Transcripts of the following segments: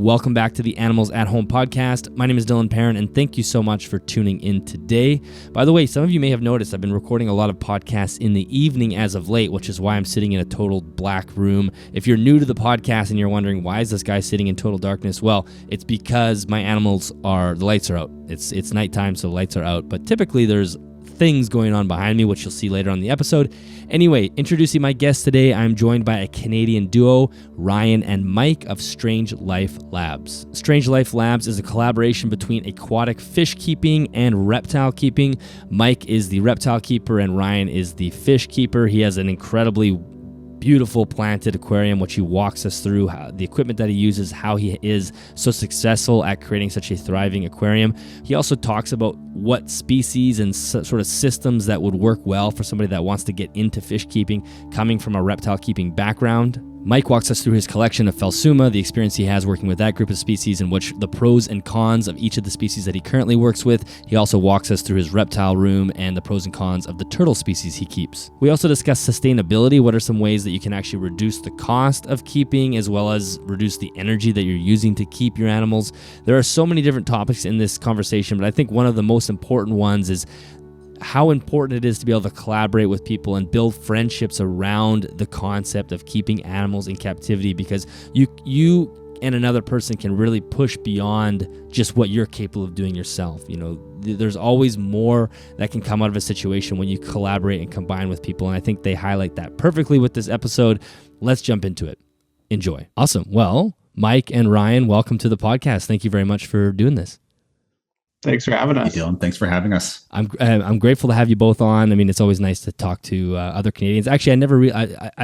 Welcome back to the Animals at Home podcast. My name is Dyllon Perrin, and thank you so much for tuning in today. By the way, some of you may have noticed I've been recording a lot of podcasts in the evening as of late, which is why I'm sitting in a total black room. If you're new to the podcast and you're wondering, why is this guy sitting in total darkness? Well, it's because my animals the lights are out. It's nighttime, so the lights are out, but typically there's things going on behind me, which you'll see later on the episode. Anyway, introducing my guest today, I'm joined by a Canadian duo, Ryan and Mike of Strange Life Labs. Strange Life Labs is a collaboration between aquatic fish keeping and reptile keeping. Mike is the reptile keeper and Ryan is the fish keeper. He has an incredibly beautiful planted aquarium, which he walks us through, the equipment that he uses, how he is so successful at creating such a thriving aquarium. He also talks about what species and sort of systems that would work well for somebody that wants to get into fish keeping, coming from a reptile keeping background. Mike walks us through his collection of Phelsuma, the experience he has working with that group of species, and which the pros and cons of each of the species that he currently works with. He also walks us through his reptile room and the pros and cons of the turtle species he keeps. We also discuss sustainability. What are some ways that you can actually reduce the cost of keeping, as well as reduce the energy that you're using to keep your animals? There are so many different topics in this conversation, but I think one of the most important ones is how important it is to be able to collaborate with people and build friendships around the concept of keeping animals in captivity, because you and another person can really push beyond just what you're capable of doing yourself. You know, there's always more that can come out of a situation when you collaborate and combine with people, and I think they highlight that perfectly with this episode. Let's jump into it. Enjoy. Awesome. Well, Mike and Ryan, welcome to the podcast. Thank you very much for doing this. Thanks for having us. Hey, Dyllon, thanks for having us. I'm grateful to have you both on. I mean, it's always nice to talk to other Canadians. Actually, I never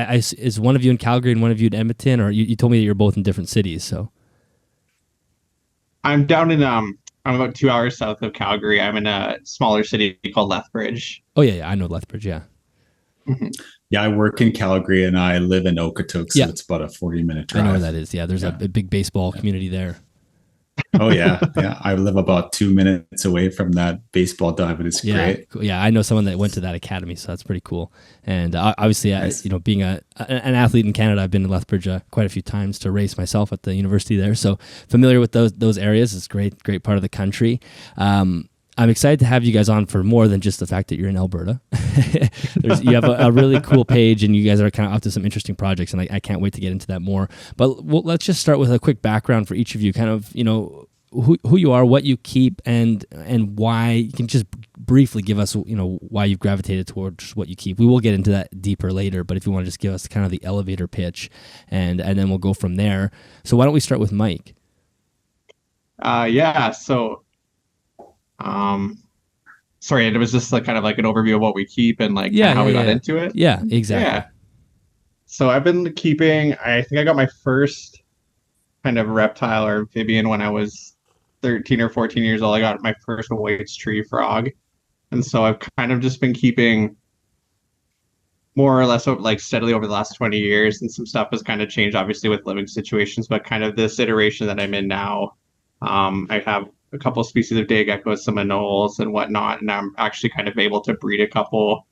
is one of you in Calgary and one of you in Edmonton, or you told me that you're both in different cities. So I'm down in I'm about 2 hours south of Calgary. I'm in a smaller city called Lethbridge. Oh yeah, I know Lethbridge. Yeah. Mm-hmm. Yeah, I work in Calgary and I live in Okotoks, so it's about a 40-minute drive. I know where that is. Yeah, there's a big baseball community there. Oh yeah. I live about 2 minutes away from that baseball dive, and it's great. Yeah, I know someone that went to that academy, so that's pretty cool. And obviously, nice. Being an athlete in Canada, I've been to Lethbridge quite a few times to race myself at the university there, so familiar with those areas. It's great part of the country. I'm excited to have you guys on for more than just the fact that you're in Alberta. You have a really cool page, and you guys are kind of up to some interesting projects, and I can't wait to get into that more. But let's just start with a quick background for each of you, kind of, who you are, what you keep, and why. You can just briefly give us, why you've gravitated towards what you keep. We will get into that deeper later, but if you want to just give us kind of the elevator pitch, and then we'll go from there. So why don't we start with Mike? Sorry, it was just kind of like an overview of what we keep and how we got into it. Yeah, exactly. Yeah. So I've been keeping, I think I got my first kind of reptile or amphibian when I was 13 or 14 years old. I got my first White's tree frog. And so I've kind of just been keeping more or less steadily over the last 20 years. And some stuff has kind of changed, obviously, with living situations, but kind of this iteration that I'm in now, I have a couple of species of day geckos, some anoles and whatnot, and I'm actually kind of able to breed a couple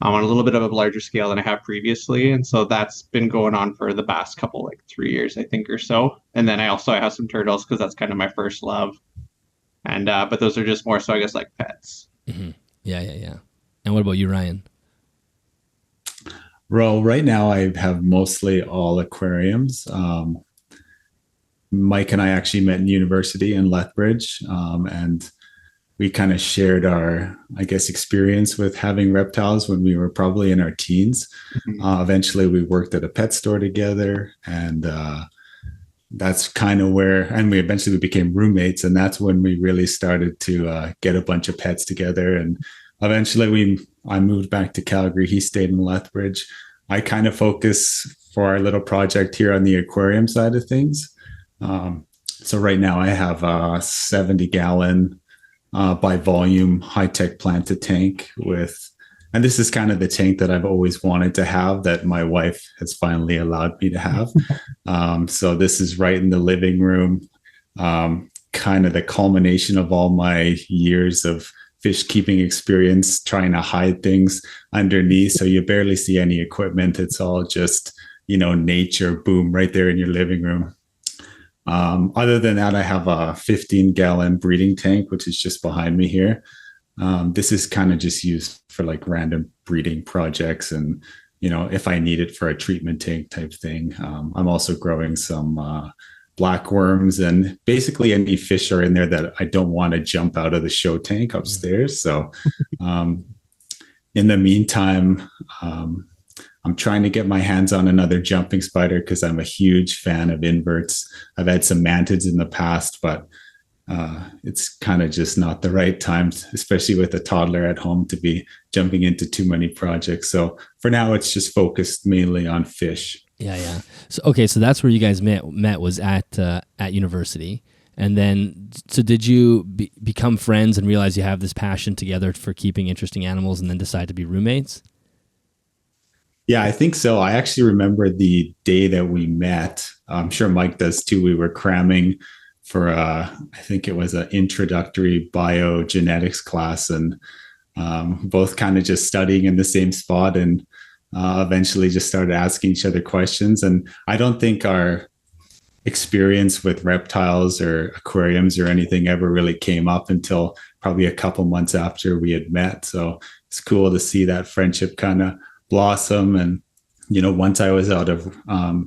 on a little bit of a larger scale than I have previously. And so that's been going on for the past couple, 3 years, I think, or so. And then I have some turtles because that's kind of my first love. And but those are just more so, I guess, like pets. Mm-hmm. Yeah. And what about you, Ryan? Well, right now I have mostly all aquariums. Mike and I actually met in university in Lethbridge, and we kind of shared our, experience with having reptiles when we were probably in our teens. Mm-hmm. Eventually, we worked at a pet store together, and that's kind of where, and we eventually became roommates, and that's when we really started to get a bunch of pets together. And eventually, I moved back to Calgary. He stayed in Lethbridge. I kind of focus for our little project here on the aquarium side of things. So right now I have a 70-gallon by volume high-tech planted tank and this is kind of the tank that I've always wanted to have, that my wife has finally allowed me to have. So this is right in the living room, kind of the culmination of all my years of fish keeping experience, trying to hide things underneath. So you barely see any equipment. It's all just, nature, boom, right there in your living room. Other than that, I have a 15-gallon breeding tank, which is just behind me here. This is kind of just used for like random breeding projects, and if I need it for a treatment tank type thing. I'm also growing some black worms, and basically any fish are in there that I don't want to jump out of the show tank upstairs. So in the meantime, I'm trying to get my hands on another jumping spider because I'm a huge fan of inverts. I've had some mantids in the past, but it's kind of just not the right time, especially with a toddler at home, to be jumping into too many projects. So for now, it's just focused mainly on fish. Yeah. So okay, so that's where you guys met was at university, and then so did you become friends and realize you have this passion together for keeping interesting animals, and then decide to be roommates? Yeah, I think so. I actually remember the day that we met. I'm sure Mike does too. We were cramming for I think it was an introductory biogenetics class, and both kind of just studying in the same spot, and eventually just started asking each other questions. And I don't think our experience with reptiles or aquariums or anything ever really came up until probably a couple months after we had met. So it's cool to see that friendship kind of blossom. And once I was out of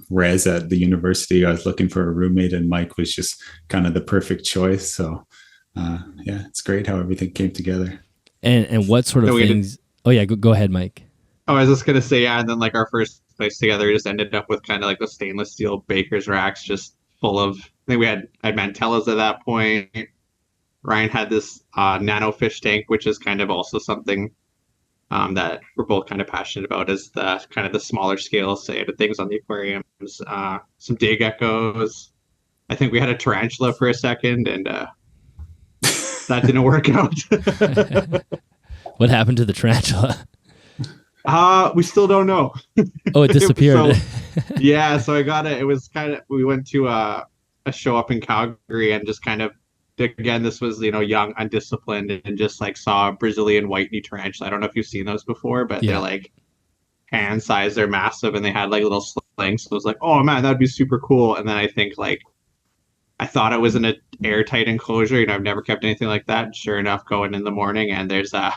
res at the university, I was looking for a roommate, and Mike was just kind of the perfect choice. So yeah, it's great how everything came together. And what sort of things? Oh yeah, go ahead, Mike. Oh, I was just gonna say, yeah, and then like our first place together just ended up with kind of like the stainless steel baker's racks just full of, I think we had mantellas at that point. Ryan had this nano fish tank, which is kind of also something that we're both kind of passionate about, is the kind of the smaller scale side of things on the aquariums. Some day geckos. I think we had a tarantula for a second, and that didn't work out. What happened to the tarantula? We still don't know. Oh, it disappeared. Yeah, so I got it. It was kind of, we went to a show up in Calgary, and just kind of, again, this was, young, undisciplined, and just like saw a Brazilian white knee tarantula. I don't know if you've seen those before, but they're like hand size, they're massive, and they had like little slings. So I was like, oh man, that'd be super cool. And then I think like, I thought it was in an airtight enclosure. I've never kept anything like that. Sure enough, going in the morning, and there's an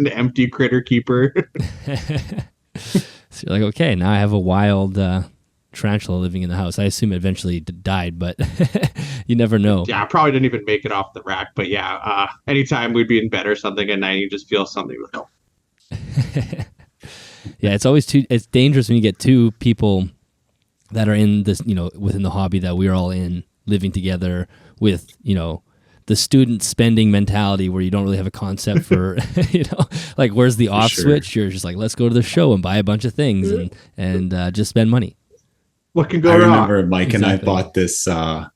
empty critter keeper. So you're like, okay, now I have a wild tarantula living in the house. I assume it eventually died, but you never know. Yeah, I probably didn't even make it off the rack. But yeah, anytime we'd be in bed or something at night, you just feel something like, oh. Yeah, it's dangerous when you get two people that are in this, within the hobby that we're all in, living together with, the student spending mentality, where you don't really have a concept for, like, where's the off switch? You're just like, let's go to the show and buy a bunch of things and just spend money. What can go wrong? I remember Mike and I bought this, I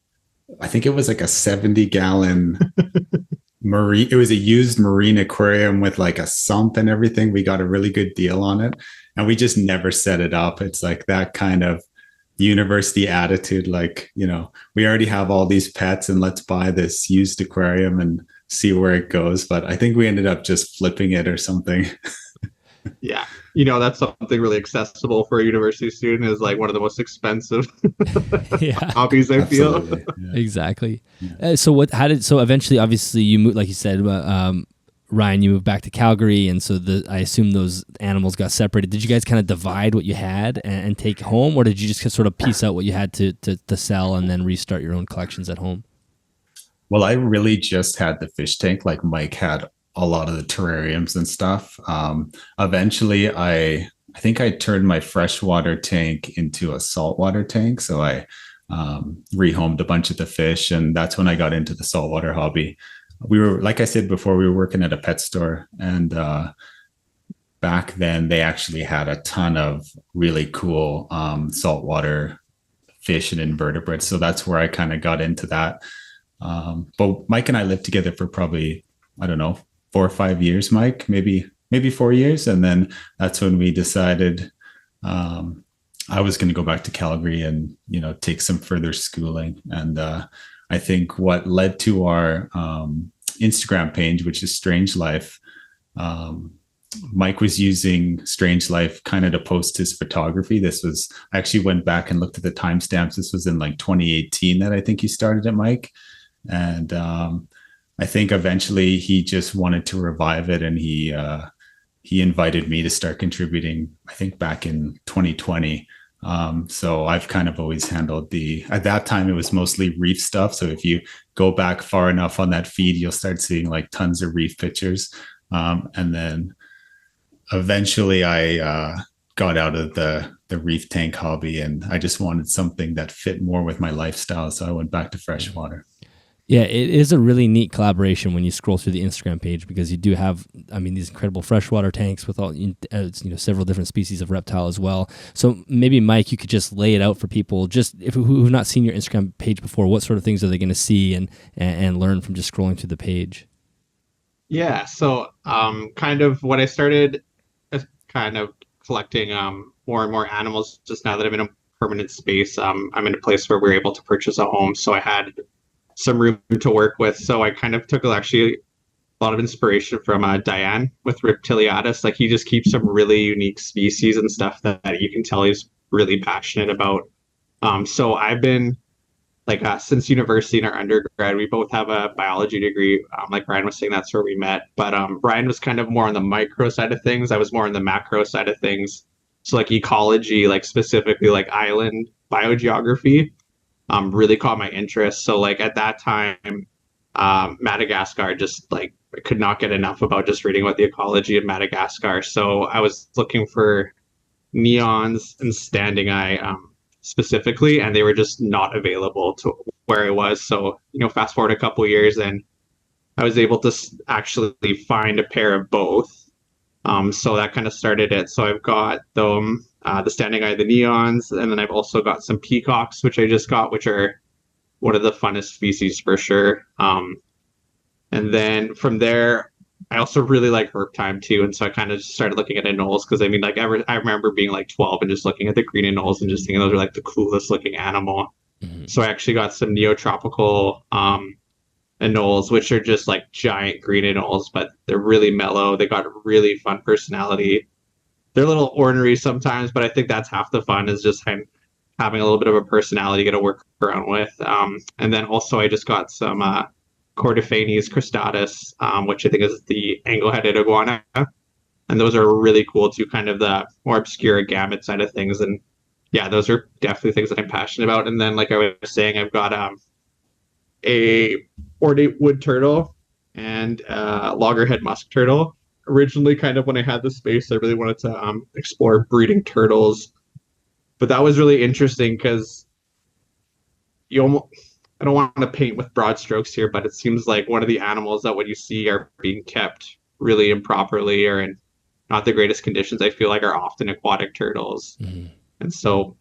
think it was like a 70-gallon marine. It was a used marine aquarium with like a sump and everything. We got a really good deal on it, and we just never set it up. It's like that kind of university attitude, like, we already have all these pets, and let's buy this used aquarium and see where it goes. But I think we ended up just flipping it or something. Yeah, that's something really accessible for a university student, is like one of the most expensive hobbies, I feel. Yeah. Exactly. Yeah. So eventually, obviously you moved, like you said, Ryan, you moved back to Calgary, and so I assume those animals got separated. Did you guys kind of divide what you had and take home, or did you just sort of piece out what you had to sell and then restart your own collections at home? Well, I really just had the fish tank. Like Mike had a lot of the terrariums and stuff. Eventually, I think I turned my freshwater tank into a saltwater tank. So I rehomed a bunch of the fish, and that's when I got into the saltwater hobby. We were, like I said before, we were working at a pet store, and back then they actually had a ton of really cool saltwater fish and invertebrates. So that's where I kind of got into that. But Mike and I lived together for probably, I don't know, 4 or 5 years, Mike, maybe 4 years. And then that's when we decided I was going to go back to Calgary and, take some further schooling. And I think what led to our Instagram page, which is Strange Life, Mike was using Strange Life kind of to post his photography. I actually went back and looked at the timestamps. This was in like 2018 that I think he started it, Mike. And I think eventually he just wanted to revive it, and he invited me to start contributing, I think back in 2020. So I've kind of always handled at that time it was mostly reef stuff. So if you go back far enough on that feed, you'll start seeing like tons of reef pictures. And then eventually I got out of the reef tank hobby, and I just wanted something that fit more with my lifestyle. So I went back to freshwater. Yeah, it is a really neat collaboration when you scroll through the Instagram page, because you do have, I mean, these incredible freshwater tanks with all, several different species of reptile as well. So maybe, Mike, you could just lay it out for people, just who've not seen your Instagram page before. What sort of things are they going to see and learn from just scrolling through the page? Yeah, so kind of what I started as kind of collecting more and more animals just now that I'm in a permanent space. I'm in a place where we're able to purchase a home, so I had some room to work with. So I kind of took actually a lot of inspiration from Diane with Reptiliatus. Like, he just keeps some really unique species and stuff that you can tell he's really passionate about. So I've been like since university and our undergrad, we both have a biology degree. Like Ryan was saying, that's where we met. But Ryan was kind of more on the micro side of things. I was more on the macro side of things. So like ecology, like specifically like island biogeography, really caught my interest. So like at that time, Madagascar, just like I could not get enough about just reading about the ecology of Madagascar. So I was looking for neons and standing eye specifically, and they were just not available to where I was. So, fast forward a couple years, and I was able to actually find a pair of both. So that kind of started it. So I've got the standing eye, the neons, and then I've also got some peacocks, which I just got, which are one of the funnest species for sure. And then from there, I also really like herp time too. And so I kind of just started looking at anoles, because I mean, like I remember being like 12 and just looking at the green anoles and just thinking those are like the coolest looking animal. Mm-hmm. So I actually got some neotropical anoles, which are just like giant green anoles, but they're really mellow. They got a really fun personality. They're a little ornery sometimes, but I think that's half the fun, is just having a little bit of a personality to work around with. And then also I just got some Cordophanes cristatus, which I think is the angle-headed iguana. And those are really cool too, kind of the more obscure gamut side of things. And yeah, those are definitely things that I'm passionate about. And then, like I was saying, I've got a ornate wood turtle and loggerhead musk turtle. Originally, kind of when I had the space, I really wanted to explore breeding turtles. But that was really interesting because I don't want to paint with broad strokes here, but it seems like one of the animals that when you see are being kept really improperly or in not the greatest conditions, I feel like are often aquatic turtles. Mm-hmm. And so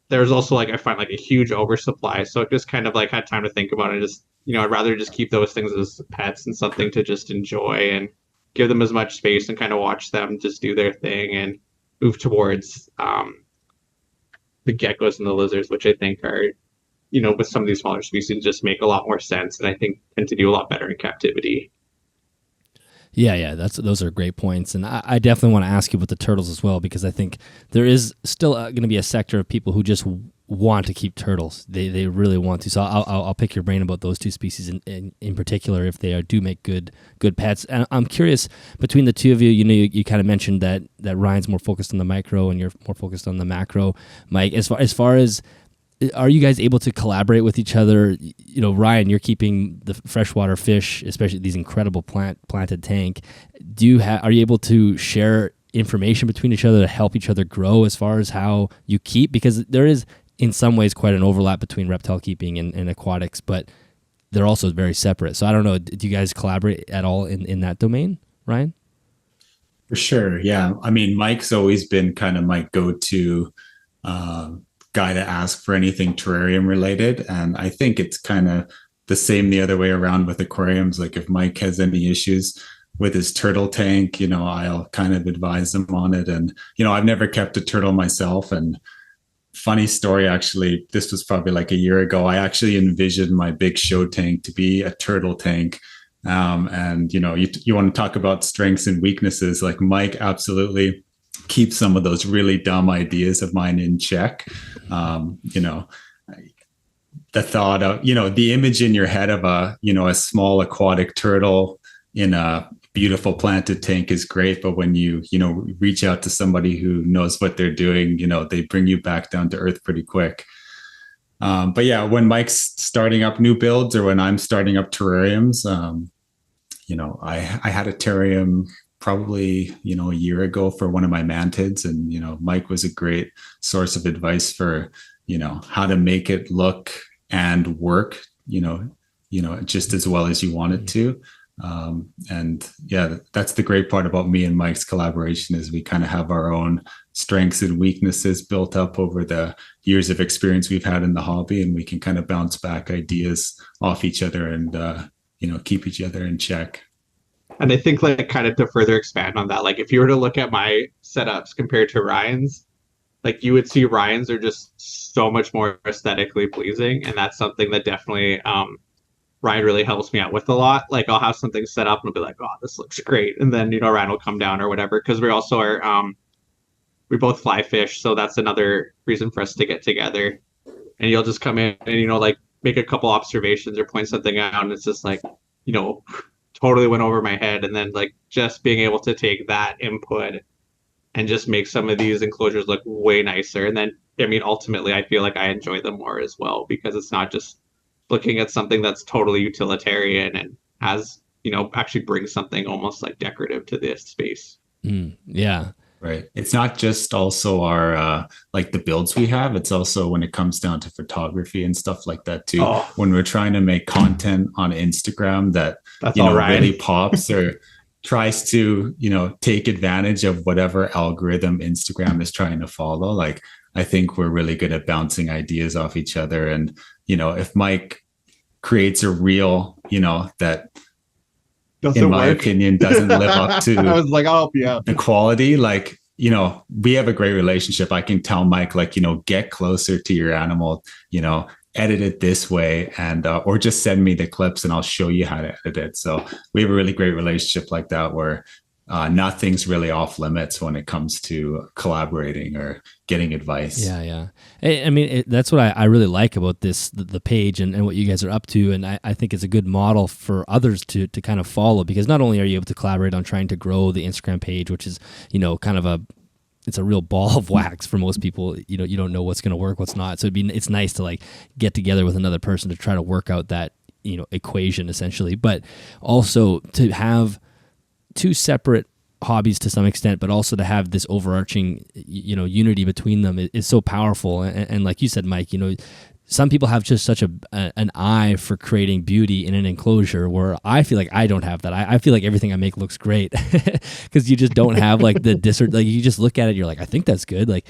there's also I find a huge oversupply. So it just kind of had time to think about it. Just, I'd rather just keep those things as pets and something to just enjoy and give them as much space and kind of watch them just do their thing and move towards the geckos and the lizards, which I think are, with some of these smaller species, just make a lot more sense, and I think tend to do a lot better in captivity. Yeah, those are great points, and I definitely want to ask you about the turtles as well, because I think there is still going to be a sector of people who just want to keep turtles. They really want to. So I'll pick your brain about those two species in particular, if they do make good pets. And I'm curious, between the two of you, you kind of mentioned that Ryan's more focused on the micro and you're more focused on the macro. Mike, as far as, are you guys able to collaborate with each other? Ryan, you're keeping the freshwater fish, especially these incredible planted tank. Are you able to share information between each other to help each other grow as far as how you keep? Because there is, in some ways, quite an overlap between reptile keeping and aquatics, but they're also very separate. So I don't know, do you guys collaborate at all in that domain, Ryan? For sure, yeah. I mean, Mike's always been kind of my go-to guy to ask for anything terrarium related, and I think it's kind of the same the other way around with aquariums. Like if Mike has any issues with his turtle tank, I'll kind of advise him on it. And I've never kept a turtle myself, and funny story, actually, this was probably a year ago, I actually envisioned my big show tank to be a turtle tank, And you want to talk about strengths and weaknesses. Like Mike absolutely keeps some of those really dumb ideas of mine in check. The thought of, the image in your head of a small aquatic turtle in a beautiful planted tank is great. But when you reach out to somebody who knows what they're doing, they bring you back down to earth pretty quick. But yeah, when Mike's starting up new builds or when I'm starting up terrariums, I had a terrarium probably, a year ago for one of my mantids. And, Mike was a great source of advice for, how to make it look and work, just as well as you want it to. And yeah, that's the great part about me and Mike's collaboration is we kind of have our own strengths and weaknesses built up over the years of experience we've had in the hobby, and we can kind of bounce back ideas off each other and, keep each other in check. And I think like kind of to further expand on that, like if you were to look at my setups compared to Ryan's, like you would see Ryan's are just so much more aesthetically pleasing. And that's something that definitely Ryan really helps me out with a lot. Like I'll have something set up and I'll be like, oh, this looks great. And then, Ryan will come down or whatever. Cause we also are, we both fly fish. So that's another reason for us to get together. And you'll just come in and, like make a couple observations or point something out. And it's just like, totally went over my head. And then like just being able to take that input and just make some of these enclosures look way nicer. And then, ultimately I feel like I enjoy them more as well, because it's not just looking at something that's totally utilitarian and has, actually brings something almost like decorative to this space. Yeah. Right. It's not just also our, like the builds we have. It's also when it comes down to photography and stuff like that too. Oh. When we're trying to make content on Instagram that's really pops or tries to, take advantage of whatever algorithm Instagram is trying to follow. Like, I think we're really good at bouncing ideas off each other. And, if Mike creates a reel, that in my opinion doesn't live up to I was like, I'll help you out. The quality, like, we have a great relationship. I can tell Mike, like, get closer to your animal, edit it this way, and or just send me the clips and I'll show you how to edit it. So we have a really great relationship like that where nothing's really off limits when it comes to collaborating or getting advice. Yeah. That's what I really like about this, the page and what you guys are up to. And I think it's a good model for others to kind of follow, because not only are you able to collaborate on trying to grow the Instagram page, which is, kind of it's a real ball of wax for most people. You don't know what's going to work, what's not. So it's nice to like get together with another person to try to work out that, equation essentially, but also to have two separate hobbies to some extent, but also to have this overarching, unity between them is so powerful. And like you said, Mike, some people have just such an eye for creating beauty in an enclosure, where I feel like I don't have that. I feel like everything I make looks great because you just don't have like like you just look at it, you're like, I think that's good. Like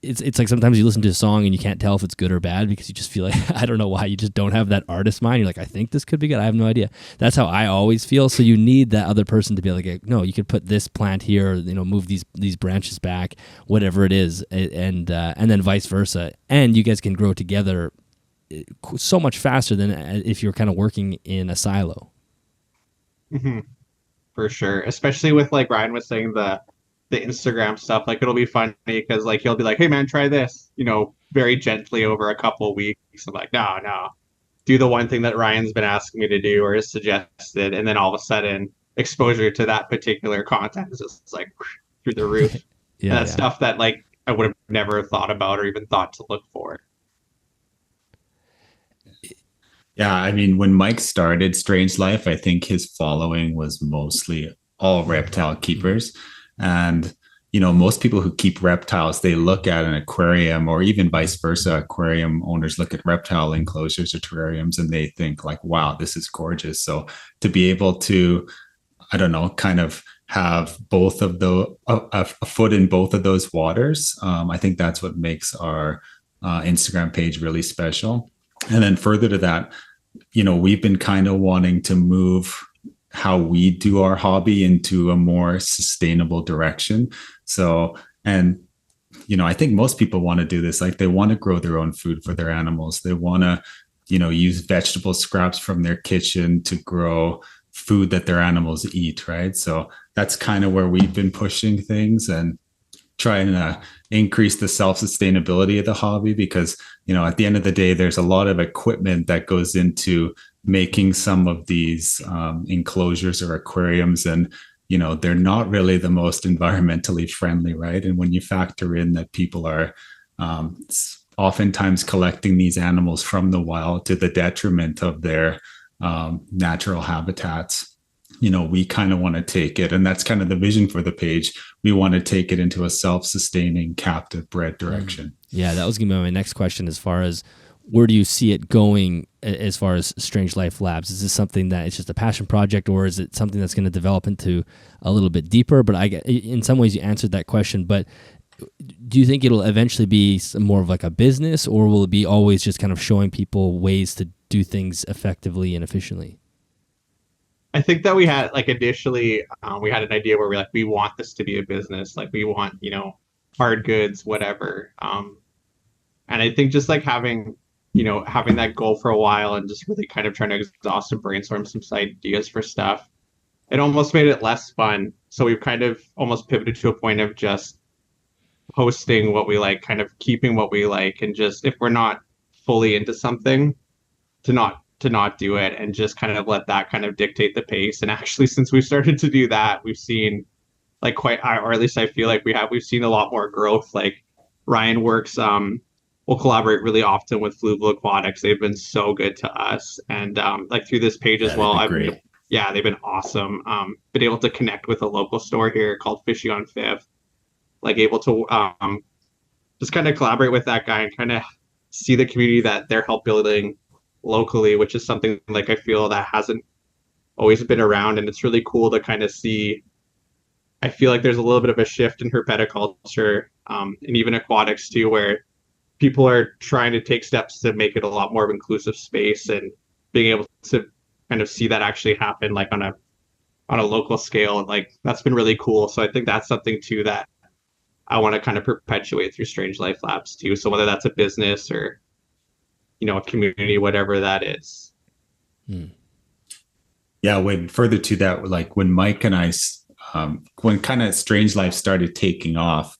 it's like sometimes you listen to a song and you can't tell if it's good or bad because you just feel like, I don't know why, you just don't have that artist mind. You're like, I think this could be good. I have no idea. That's how I always feel. So you need that other person to be like, no, you could put this plant here, move these branches back, whatever it is, and then vice versa. And you guys can grow together so much faster than if you're kind of working in a silo. Mm-hmm. For sure. Especially with, like Ryan was saying, the Instagram stuff. Like it'll be funny because like he'll be like, hey man, try this, very gently over a couple of weeks. I'm like, no, do the one thing that Ryan's been asking me to do or is suggested, and then all of a sudden exposure to that particular content is just like through the roof. And that's stuff that like I would have never thought about or even thought to look for. Yeah, when Mike started Strange Life, I think his following was mostly all reptile keepers. And, most people who keep reptiles, they look at an aquarium, or even vice versa. Aquarium owners look at reptile enclosures or terrariums and they think like, wow, this is gorgeous. So to be able to, I don't know, kind of have both of a foot in both of those waters, I think that's what makes our Instagram page really special. And then further to that, we've been kind of wanting to move how we do our hobby into a more sustainable direction. So, and, I think most people want to do this. Like they want to grow their own food for their animals. They want to, use vegetable scraps from their kitchen to grow, food that their animals eat, right? So that's kind of where we've been pushing things and trying to increase the self-sustainability of the hobby, because at the end of the day, there's a lot of equipment that goes into making some of these enclosures or aquariums, and they're not really the most environmentally friendly, right? And when you factor in that people are oftentimes collecting these animals from the wild to the detriment of their natural habitats, we kind of want to take it, and that's kind of the vision for the page. We want to take it into a self-sustaining captive bred direction. Yeah, that was going to be my next question, as far as where do you see it going as far as Strange Life Labs? Is this something that it's just a passion project, or is it something that's going to develop into a little bit deeper? But in some ways you answered that question, but do you think it'll eventually be more of like a business, or will it be always just kind of showing people ways to do things effectively and efficiently? I think that we had initially we had an idea where we want this to be a business, we want hard goods, whatever. And I think just having that goal for a while and just really kind of trying to exhaust and brainstorm some ideas for stuff, it almost made it less fun. So we've kind of almost pivoted to a point of just posting what we like, kind of keeping what we like, and just if we're not fully into something, to not do it, and just kind of let that kind of dictate the pace. And actually, since we started to do that, we've seen or at least I feel like we've seen a lot more growth. Ryan works will collaborate really often with Fluval Aquatics. They've been so good to us, and through this page as well. They've been awesome. Been able to connect with a local store here called Fishy on Fifth, able to just kind of collaborate with that guy and kind of see the community that they're help building locally, which is something I feel that hasn't always been around. And it's really cool to kind of see. I feel like there's a little bit of a shift in herpetoculture and even aquatics too, where people are trying to take steps to make it a lot more of an inclusive space, and being able to kind of see that actually happen on a local scale. That's been really cool. So I think that's something too that I want to kind of perpetuate through Strange Life Labs too. So whether that's a business or a community, whatever that is. Yeah, when further to that, when Mike and I, when kind of Strange Life started taking off,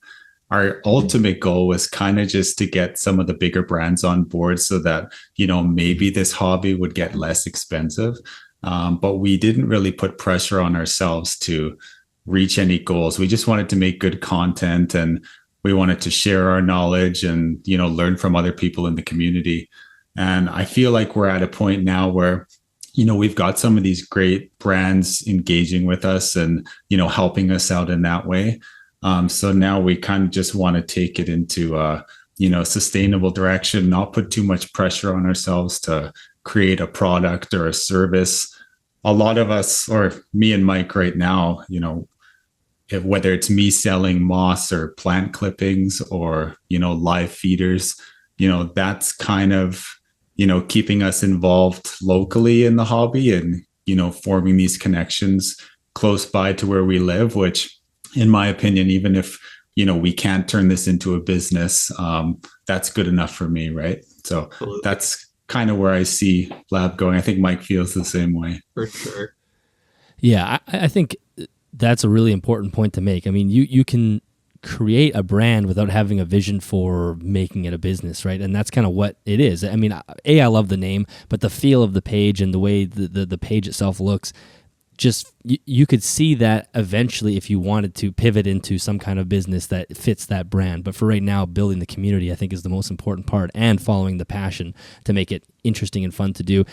our ultimate goal was kind of just to get some of the bigger brands on board, so that maybe this hobby would get less expensive. But we didn't really put pressure on ourselves to reach any goals. We just wanted to make good content, and we wanted to share our knowledge and learn from other people in the community. And I feel like we're at a point now where we've got some of these great brands engaging with us and helping us out in that way. So now we kind of just want to take it into a sustainable direction, not put too much pressure on ourselves to create a product or a service. A lot of us, or me and Mike right now, whether it's me selling moss or plant clippings or live feeders, that's kind of keeping us involved locally in the hobby, and forming these connections close by to where we live, which in my opinion, even if we can't turn this into a business, that's good enough for me, right? So absolutely. That's kind of where I see Lab going. I think Mike feels the same way. For sure. Yeah, I think that's a really important point to make. I mean, you can create a brand without having a vision for making it a business, right? And that's kind of what it is. I mean, I love the name, but the feel of the page and the way the page itself looks, just you could see that eventually if you wanted to pivot into some kind of business that fits that brand. But for right now, building the community, I think, is the most important part, and following the passion to make it interesting and fun to do.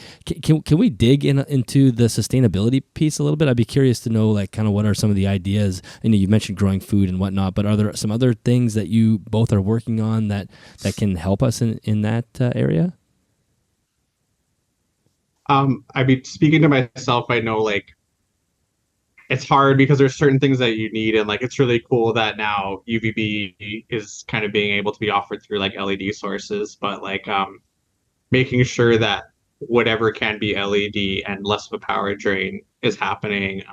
Can we dig into the sustainability piece a little bit? I'd be curious to know, kind of what are some of the ideas. You mentioned growing food and whatnot, but are there some other things that you both are working on that can help us in that area? I mean, speaking to myself, I know it's hard because there's certain things that you need, and it's really cool that now UVB is kind of being able to be offered through LED sources, but making sure that whatever can be LED and less of a power drain is happening.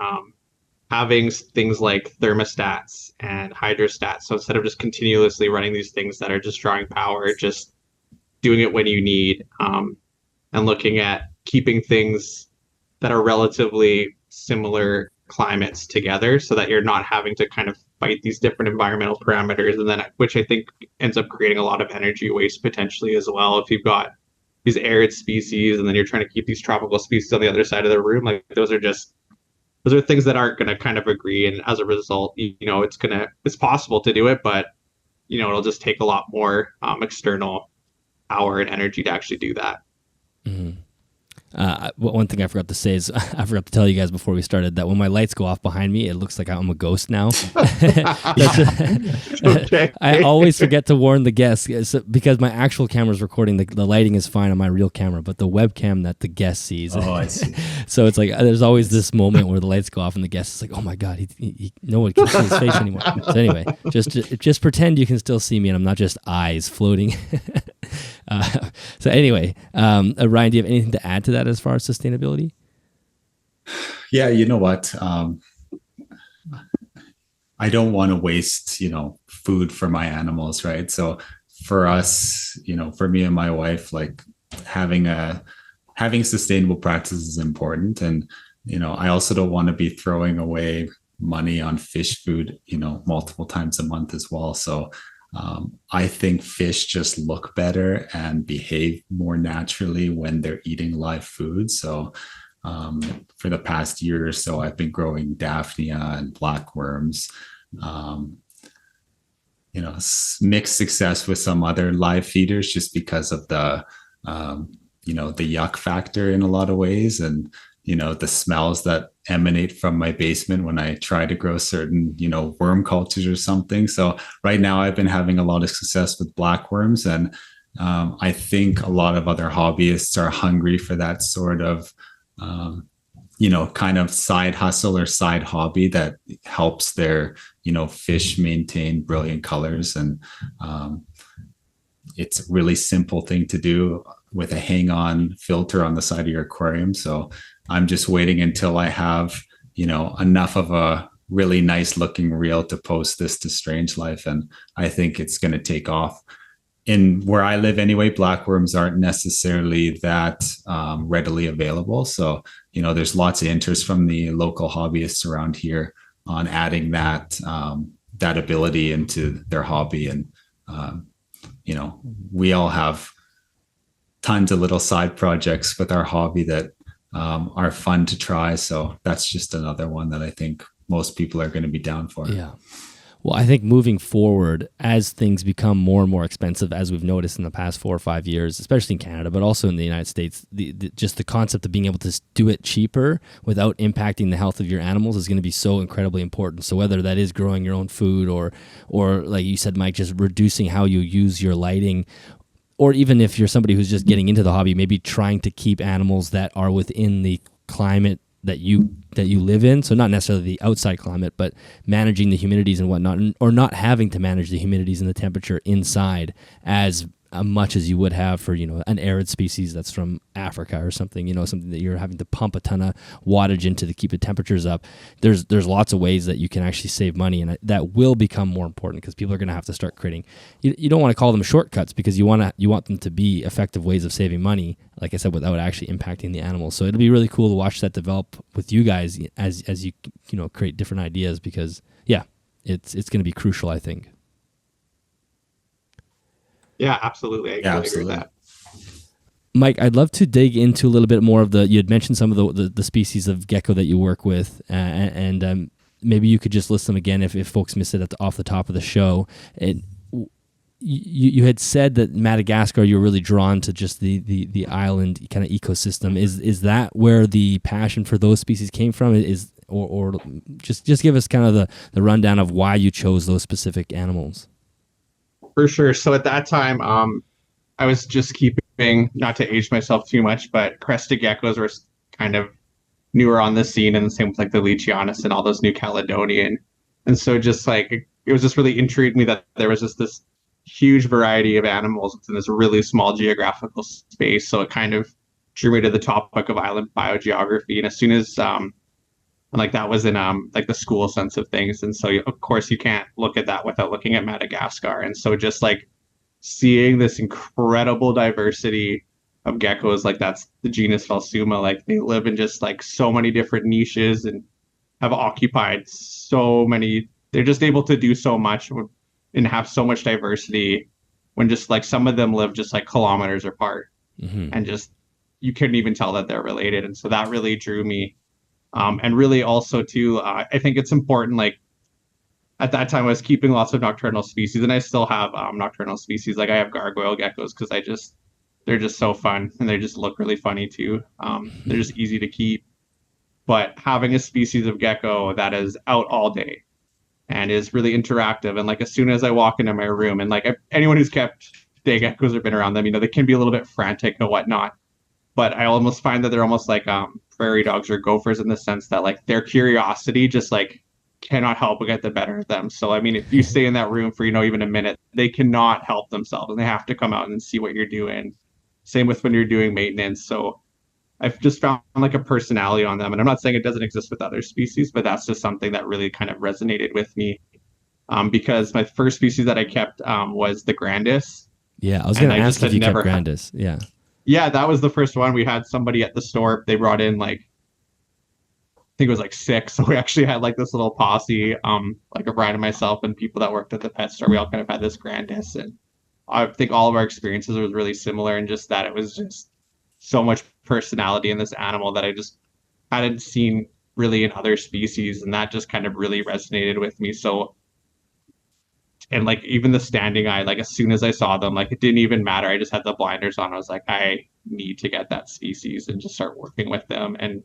Having things like thermostats and hydrostats, so instead of just continuously running these things that are just drawing power, just doing it when you need, and looking at keeping things that are relatively similar climates together so that you're not having to kind of fight these different environmental parameters, and then which I think ends up creating a lot of energy waste potentially as well. If you've got these arid species and then you're trying to keep these tropical species on the other side of the room, like those are things that aren't going to kind of agree, and as a result, it's possible to do it, but it'll just take a lot more external power and energy to actually do that. Mm-hmm. One thing I forgot to say is I forgot to tell you guys before we started that when my lights go off behind me, it looks like I'm a ghost now. Okay. I always forget to warn the guests because my actual camera is recording. The lighting is fine on my real camera, but the webcam that the guest sees. Oh, I see. So it's like there's always this moment where the lights go off and the guest is like, "Oh my god, no one can see his face anymore." So anyway, just pretend you can still see me and I'm not just eyes floating. So anyway, Ryan, do you have anything to add to that as far as sustainability? Yeah, you know what? I don't want to waste, food for my animals, right? So for us, for me and my wife, like having sustainable practices is important. And, I also don't want to be throwing away money on fish food, multiple times a month as well. So I think fish just look better and behave more naturally when they're eating live food. So for the past year or so, I've been growing Daphnia and blackworms, mixed success with some other live feeders just because of the yuck factor in a lot of ways. And, the smells that emanate from my basement when I try to grow certain, worm cultures or something. So right now I've been having a lot of success with blackworms. And I think a lot of other hobbyists are hungry for that sort of, kind of side hustle or side hobby that helps their, fish maintain brilliant colors. And it's a really simple thing to do with a hang-on filter on the side of your aquarium. So I'm just waiting until I have, enough of a really nice looking reel to post this to Strange Life. And I think it's going to take off. In where I live anyway, blackworms aren't necessarily that readily available. So, there's lots of interest from the local hobbyists around here on adding that ability into their hobby. And, we all have tons of little side projects with our hobby that are fun to try. So that's just another one that I think most people are going to be down for. Yeah. Well, I think moving forward, as things become more and more expensive, as we've noticed in the past 4 or 5 years, especially in Canada, but also in the United States, just the concept of being able to do it cheaper without impacting the health of your animals is going to be so incredibly important. So whether that is growing your own food or like you said, Mike, just reducing how you use your lighting, or even if you're somebody who's just getting into the hobby, maybe trying to keep animals that are within the climate that you live in. So not necessarily the outside climate, but managing the humidities and whatnot, or not having to manage the humidities and the temperature inside as much as you would have for, an arid species that's from Africa or something, something that you're having to pump a ton of wattage into to keep the temperatures up. There's lots of ways that you can actually save money, and that will become more important because people are going to have to start creating. You don't want to call them shortcuts because you want them to be effective ways of saving money, like I said, without actually impacting the animals. So it'll be really cool to watch that develop with you guys as you create different ideas, because it's going to be crucial, I think. Yeah, absolutely. I agree with that. Mike, I'd love to dig into a little bit more of you had mentioned some of the species of gecko that you work with, and maybe you could just list them again if folks missed it off the top of the show. You had said that Madagascar, you're really drawn to just the island kind of ecosystem. Is that where the passion for those species came from? Or just give us kind of the rundown of why you chose those specific animals. For sure. So at that time, I was just keeping, not to age myself too much, but crested geckos were kind of newer on the scene, and the same with like the Leachianus and all those New Caledonian. And so just like, it was just really intrigued me that there was just this huge variety of animals within this really small geographical space. So it kind of drew me to the topic of island biogeography. And as soon as, like that was in like the school sense of things, and so of course you can't look at that without looking at Madagascar. And so just like seeing this incredible diversity geckos, like that's the genus Phelsuma. Like they live in just like so many different niches and have occupied so many. They're just able to do so much and have so much diversity when just like some of them live just like kilometers apart, and just you couldn't even tell that they're related. And so that really drew me. And really also too, I think it's important, like at that time I was keeping lots of nocturnal species, and I still have nocturnal species. Like I have gargoyle geckos because they're just so fun, and they just look really funny too. They're just easy to keep. But having a species of gecko that is out all day and is really interactive, and like as soon as I walk into my room, and like anyone who's kept day geckos or been around them, they can be a little bit frantic and whatnot. But I almost find that they're almost like prairie dogs or gophers in the sense that like their curiosity just like cannot help but get the better of them. So I mean, if you stay in that room for even a minute, they cannot help themselves, and they have to come out and see what you're doing. Same with when you're doing maintenance. So I've just found like a personality on them, and I'm not saying it doesn't exist with other species, but that's just something that really kind of resonated with me. Because my first species that I kept was the Grandis. Yeah, I was going to ask if you kept Grandis. Yeah, that was the first one. We had somebody at the store. They brought in like, I think it was like 6. So we actually had like this little posse, like a Brian and myself and people that worked at the pet store. We all kind of had this Grandis, and I think all of our experiences was really similar, and just that it was just so much personality in this animal that I just hadn't seen really in other species, and that just kind of really resonated with me. So, and like even the standing eye, like as soon as I saw them, like it didn't even matter. I just had the blinders on. I was like, I need to get that species and just start working with them. And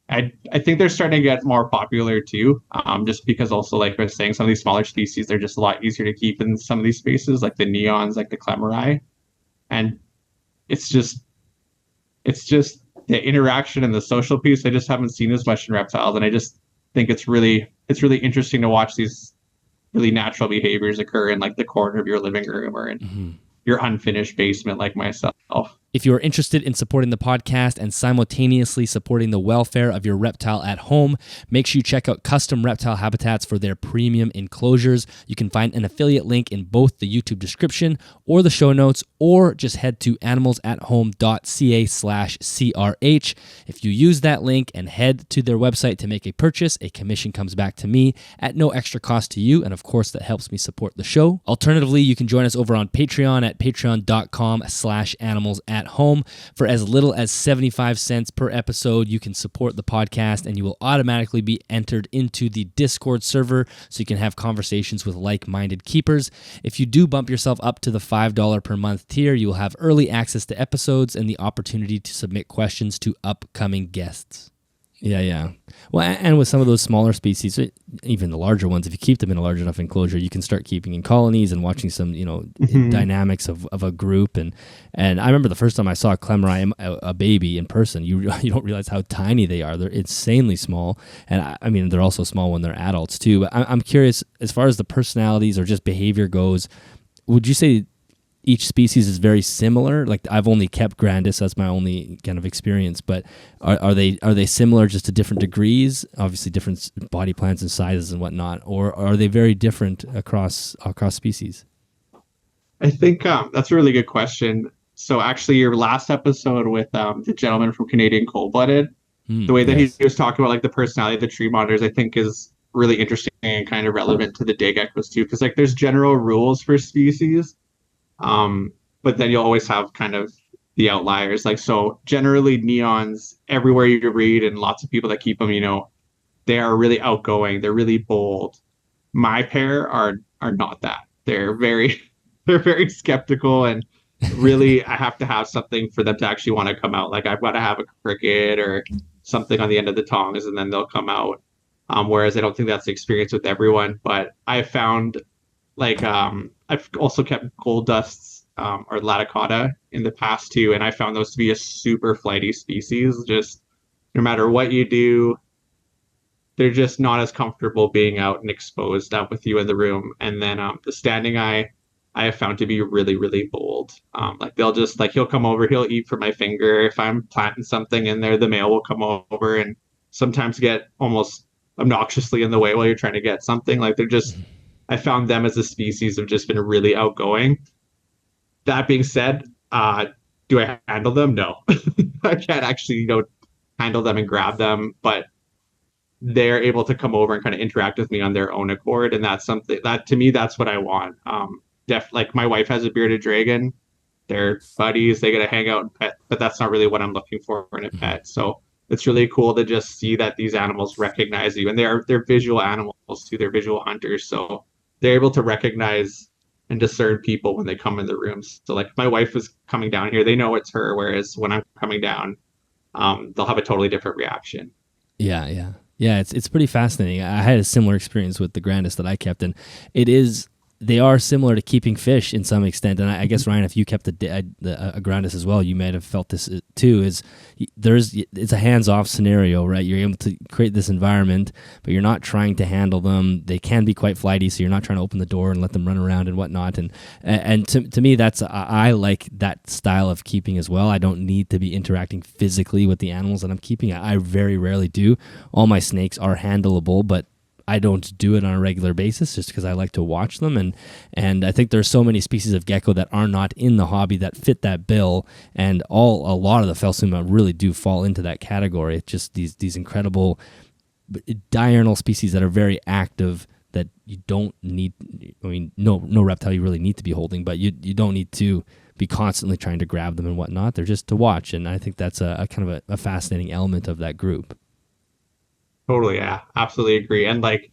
I think they're starting to get more popular too, just because also, like I was saying, some of these smaller species, they're just a lot easier to keep in some of these spaces, like the neons, like the Clemeri. And it's just the interaction and the social piece I just haven't seen as much in reptiles. And I just think it's really interesting to watch these really natural behaviors occur in like the corner of your living room or in your unfinished basement, like myself. If you are interested in supporting the podcast and simultaneously supporting the welfare of your reptile at home, make sure you check out Custom Reptile Habitats for their premium enclosures. You can find an affiliate link in both the YouTube description or the show notes, or just head to animalsathome.ca/CRH. If you use that link and head to their website to make a purchase, a commission comes back to me at no extra cost to you, and of course that helps me support the show. Alternatively, you can join us over on Patreon at patreon.com/animalsathome. For as little as 75 cents per episode, you can support the podcast, and you will automatically be entered into the Discord server so you can have conversations with like-minded keepers. If you do bump yourself up to the $5 per month tier, you will have early access to episodes and the opportunity to submit questions to upcoming guests. Yeah. Well, and with some of those smaller species, even the larger ones, if you keep them in a large enough enclosure, you can start keeping in colonies and watching some, dynamics of a group. And I remember the first time I saw a Clemeri, a baby in person, you don't realize how tiny they are. They're insanely small. And I mean, they're also small when they're adults too. But I'm curious, as far as the personalities or just behavior goes, would you say each species is very similar? Like, I've only kept Grandis, that's my only kind of experience, but are they similar just to different degrees? Obviously different body plans and sizes and whatnot, or are they very different across species? I think that's a really good question. So actually your last episode with the gentleman from Canadian Cold-Blooded, the way that he was talking about like the personality of the tree monitors, I think is really interesting and kind of relevant to the day geckos too, because like there's general rules for species. But then you'll always have kind of the outliers. Like, so generally neons everywhere you read, and lots of people that keep them, they are really outgoing. They're really bold. My pair are not that. They're very skeptical, and really I have to have something for them to actually want to come out. Like I've got to have a cricket or something on the end of the tongs, and then they'll come out. Whereas I don't think that's the experience with everyone, but I found like, I've also kept gold dusts or laticata in the past too, and I found those to be a super flighty species. Just no matter what you do, they're just not as comfortable being out and exposed up with you in the room. And then the standing eye, I have found to be really, really bold. Like they'll just he'll come over, he'll eat from my finger. If I'm planting something in there, the male will come over and sometimes get almost obnoxiously in the way while you're trying to get something. Like they're just, I found them as a species have just been really outgoing. That being said, Do I handle them? No. I can't actually, handle them and grab them, but they're able to come over and kind of interact with me on their own accord. And that's something that, to me, that's what I want. Like my wife has a bearded dragon. They're buddies. They get to hang out and pet, but that's not really what I'm looking for in a pet. So it's really cool to just see that these animals recognize you, and they're visual animals too. They're visual hunters, so they're able to recognize and discern people when they come in the rooms. So like if my wife is coming down here, they know it's her. Whereas when I'm coming down, they'll have a totally different reaction. Yeah. It's pretty fascinating. I had a similar experience with the grandest that I kept, and they are similar to keeping fish in some extent. And I guess, Ryan, if you kept a grandis as well, you might have felt this too. It's a hands-off scenario, right? You're able to create this environment, but you're not trying to handle them. They can be quite flighty, so you're not trying to open the door and let them run around and whatnot. And to me, I like that style of keeping as well. I don't need to be interacting physically with the animals that I'm keeping. I very rarely do. All my snakes are handleable, but I don't do it on a regular basis just because I like to watch them. And I think there's so many species of gecko that are not in the hobby that fit that bill. And a lot of the Phelsuma really do fall into that category. It's just these incredible diurnal species that are very active that you don't need. I mean, no reptile you really need to be holding, but you don't need to be constantly trying to grab them and whatnot. They're just to watch. And I think that's a kind of a fascinating element of that group. Totally, yeah, absolutely agree. And like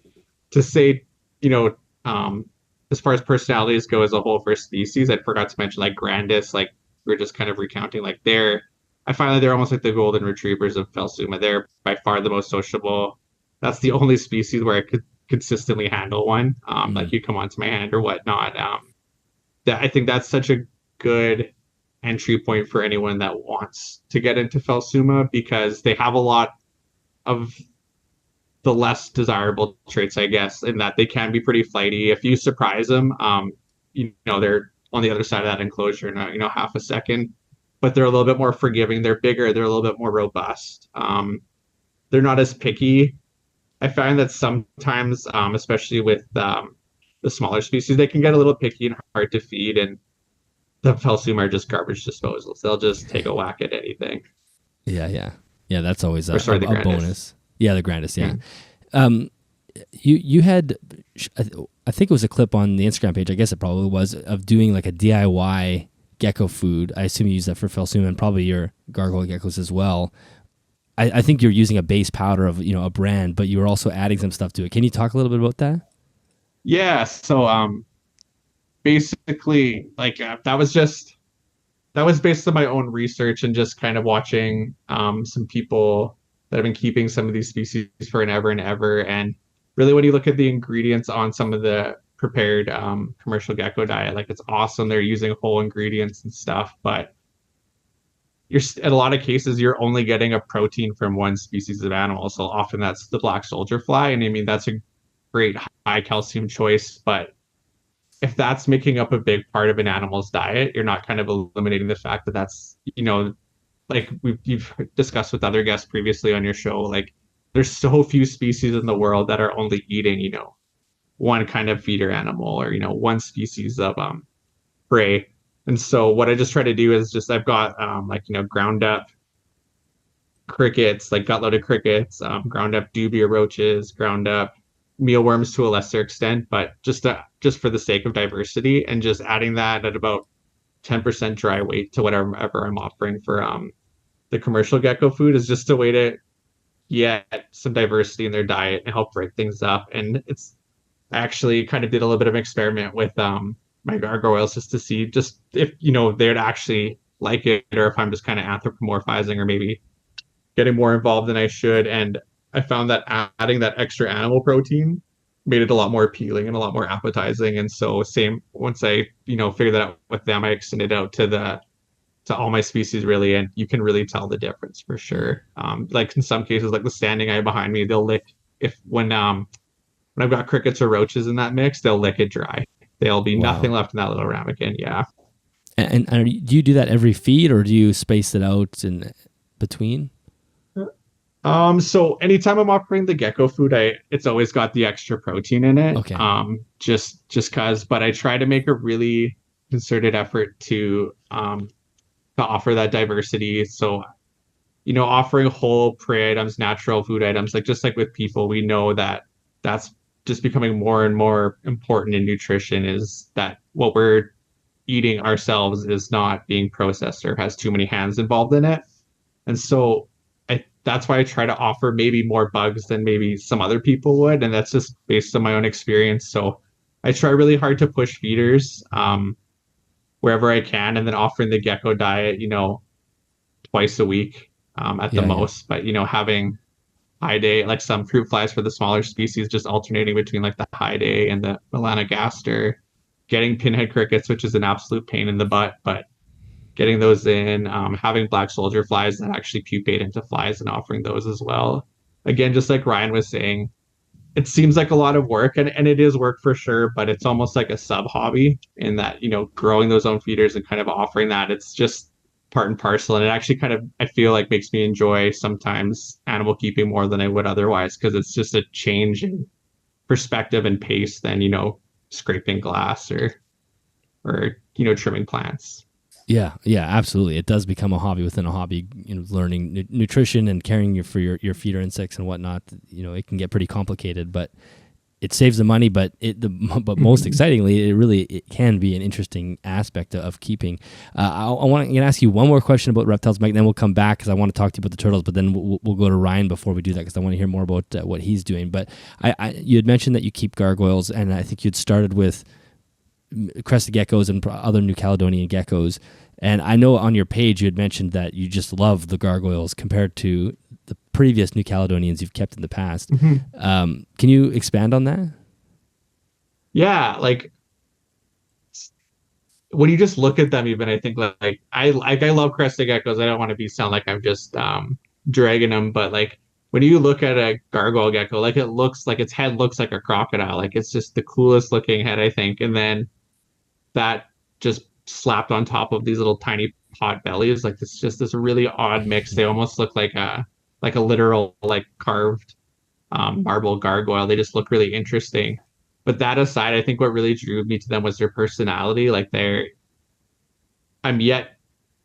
to say, as far as personalities go as a whole for species, I forgot to mention like grandis, like we are just kind of recounting, like I find that they're almost like the golden retrievers of Phelsuma. They're by far the most sociable. That's the only species where I could consistently handle one. Like you come onto my hand or whatnot. I think that's such a good entry point for anyone that wants to get into Phelsuma, because they have a lot of the less desirable traits, I guess, in that they can be pretty flighty. If you surprise them, they're on the other side of that enclosure in half a second, but they're a little bit more forgiving. They're bigger. They're a little bit more robust. They're not as picky. I find that sometimes, especially with the smaller species, they can get a little picky and hard to feed, and the Phelsuma are just garbage disposals. They'll just take a whack at anything. Yeah. That's always a Grandis. Bonus. Yeah, the grandest, yeah. You had, I think it was a clip on the Instagram page, I guess it probably was, of doing like a DIY gecko food. I assume you use that for Phelsuma and probably your Gargoyle geckos as well. I think you're using a base powder of a brand, but you were also adding some stuff to it. Can you talk a little bit about that? Yeah, so basically, like that was based on my own research and just kind of watching some people that have been keeping some of these species for ever and ever. And really, when you look at the ingredients on some of the prepared commercial gecko diet, like it's awesome. They're using whole ingredients and stuff, but in a lot of cases, you're only getting a protein from one species of animal. So often that's the black soldier fly. And I mean, that's a great high calcium choice, but if that's making up a big part of an animal's diet, you're not kind of eliminating the fact that that's, like you've discussed with other guests previously on your show, like there's so few species in the world that are only eating, one kind of feeder animal or, one species of prey. And so what I just try to do is I've got ground up crickets, like gut loaded crickets, ground up dubia roaches, ground up mealworms to a lesser extent, but just for the sake of diversity, and just adding that at about 10% dry weight to whatever I'm offering for the commercial gecko food is just a way to get some diversity in their diet and help break things up. And I actually kind of did a little bit of an experiment with my gargoyles just to see just if they'd actually like it, or if I'm just kind of anthropomorphizing or maybe getting more involved than I should. And I found that adding that extra animal protein made it a lot more appealing and a lot more appetizing. And so once I figured that out with them, I extended out to all my species really, and you can really tell the difference for sure. Like in some cases, like the standing eye behind me, they'll lick when I've got crickets or roaches in that mix, they'll lick it dry. There'll be nothing left in that little ramekin. Yeah. And do you do that every feed, or do you space it out in between? So anytime I'm offering the gecko food, it's always got the extra protein in it. Okay. Just cause, but I try to make a really concerted effort to to offer that diversity. So, offering whole prey items, natural food items, like just like with people, we know that that's just becoming more and more important in nutrition, is that what we're eating ourselves is not being processed or has too many hands involved in it. And so that's why I try to offer maybe more bugs than maybe some other people would. And that's just based on my own experience. So I try really hard to push feeders wherever I can, and then offering the gecko diet, twice a week at the most. But, having high day, like some fruit flies for the smaller species, just alternating between like the high day and the melanogaster, getting pinhead crickets, which is an absolute pain in the butt, but getting those in, having black soldier flies that actually pupate into flies and offering those as well. Again, just like Ryan was saying, it seems like a lot of work, and it is work for sure, but it's almost like a sub hobby in that, growing those own feeders and kind of offering that. It's just part and parcel. And it actually kind of, I feel like, makes me enjoy sometimes animal keeping more than I would otherwise, because it's just a change in perspective and pace than, scraping glass or trimming plants. Yeah, absolutely. It does become a hobby within a hobby. Learning nutrition and caring for your feeder insects and whatnot. It can get pretty complicated, but it saves the money. But most excitingly, it can be an interesting aspect of keeping. I want to ask you one more question about reptiles, Mike. Then we'll come back because I want to talk to you about the turtles. But then we'll go to Ryan before we do that because I want to hear more about what he's doing. But you had mentioned that you keep gargoyles, and I think you'd started with crested geckos and other New Caledonian geckos. And I know on your page you had mentioned that you just love the gargoyles compared to the previous New Caledonians you've kept in the past. Mm-hmm. Can you expand on that? Yeah, like when you just look at them, even I think like I love crested geckos. I don't want to sound like I'm just dragging them, but like when you look at a gargoyle gecko, like it looks like its head looks like a crocodile. Like it's just the coolest looking head, I think. And then that just slapped on top of these little tiny pot bellies, like it's just this really odd mix. They almost look like a literal like carved marble gargoyle. They just look really interesting. But that aside, I think what really drew me to them was their personality. Like I'm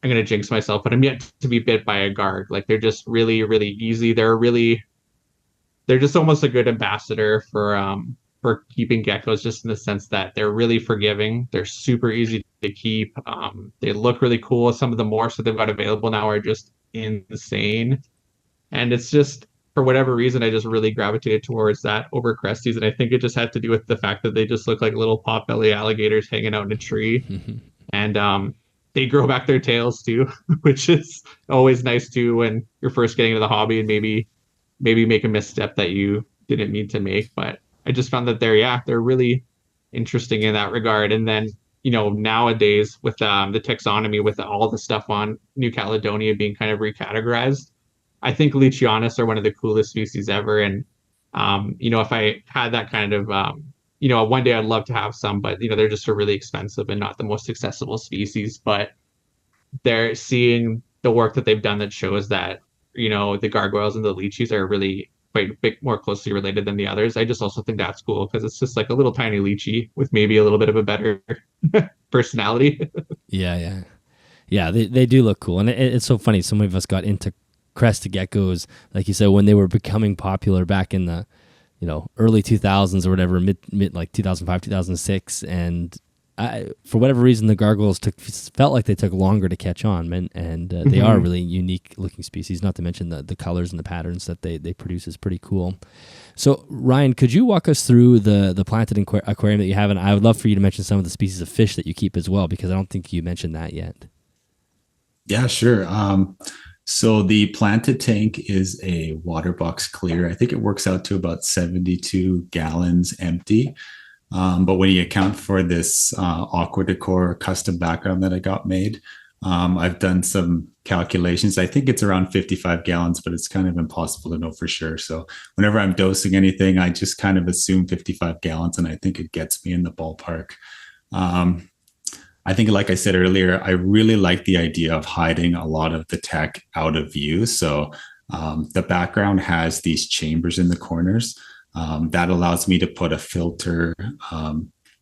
gonna jinx myself, but I'm yet to be bit by a garg. Like they're just really, really easy. They're just almost a good ambassador for keeping geckos, just in the sense that they're really forgiving. They're super easy to keep. They look really cool. Some of the morphs that they've got available now are just insane. And it's just, for whatever reason, I just really gravitated towards that over cresties. And I think it just had to do with the fact that they just look like little potbelly alligators hanging out in a tree. And they grow back their tails too, which is always nice too when you're first getting into the hobby and maybe make a misstep that you didn't mean to make. But I just found that they're really interesting in that regard. And then, nowadays with the taxonomy, with all the stuff on New Caledonia being kind of recategorized, I think Leachianus are one of the coolest species ever. And, if I had that kind of, one day I'd love to have some, but, they're just really expensive and not the most accessible species. But they're seeing the work that they've done that shows that, the gargoyles and the leachies are really quite a bit more closely related than the others. I just also think that's cool because it's just like a little tiny leechy with maybe a little bit of a better personality. Yeah. They do look cool, and it's so funny. Some of us got into crested geckos, like you said, when they were becoming popular back in the early 2000s or whatever, mid like 2005, 2006, and for whatever reason, the gargoyles felt like they took longer to catch on, and they are really unique looking species, not to mention the colors and the patterns that they produce is pretty cool. So Ryan, could you walk us through the planted aquarium that you have? And I would love for you to mention some of the species of fish that you keep as well, because I don't think you mentioned that yet. Yeah, sure. So the planted tank is a water box clear. I think it works out to about 72 gallons empty. But when you account for this aqua decor custom background that I got made, I've done some calculations. I think it's around 55 gallons, but it's kind of impossible to know for sure. So whenever I'm dosing anything, I just kind of assume 55 gallons, and I think it gets me in the ballpark. I think, like I said earlier, I really like the idea of hiding a lot of the tech out of view. So the background has these chambers in the corners. That allows me to put a filter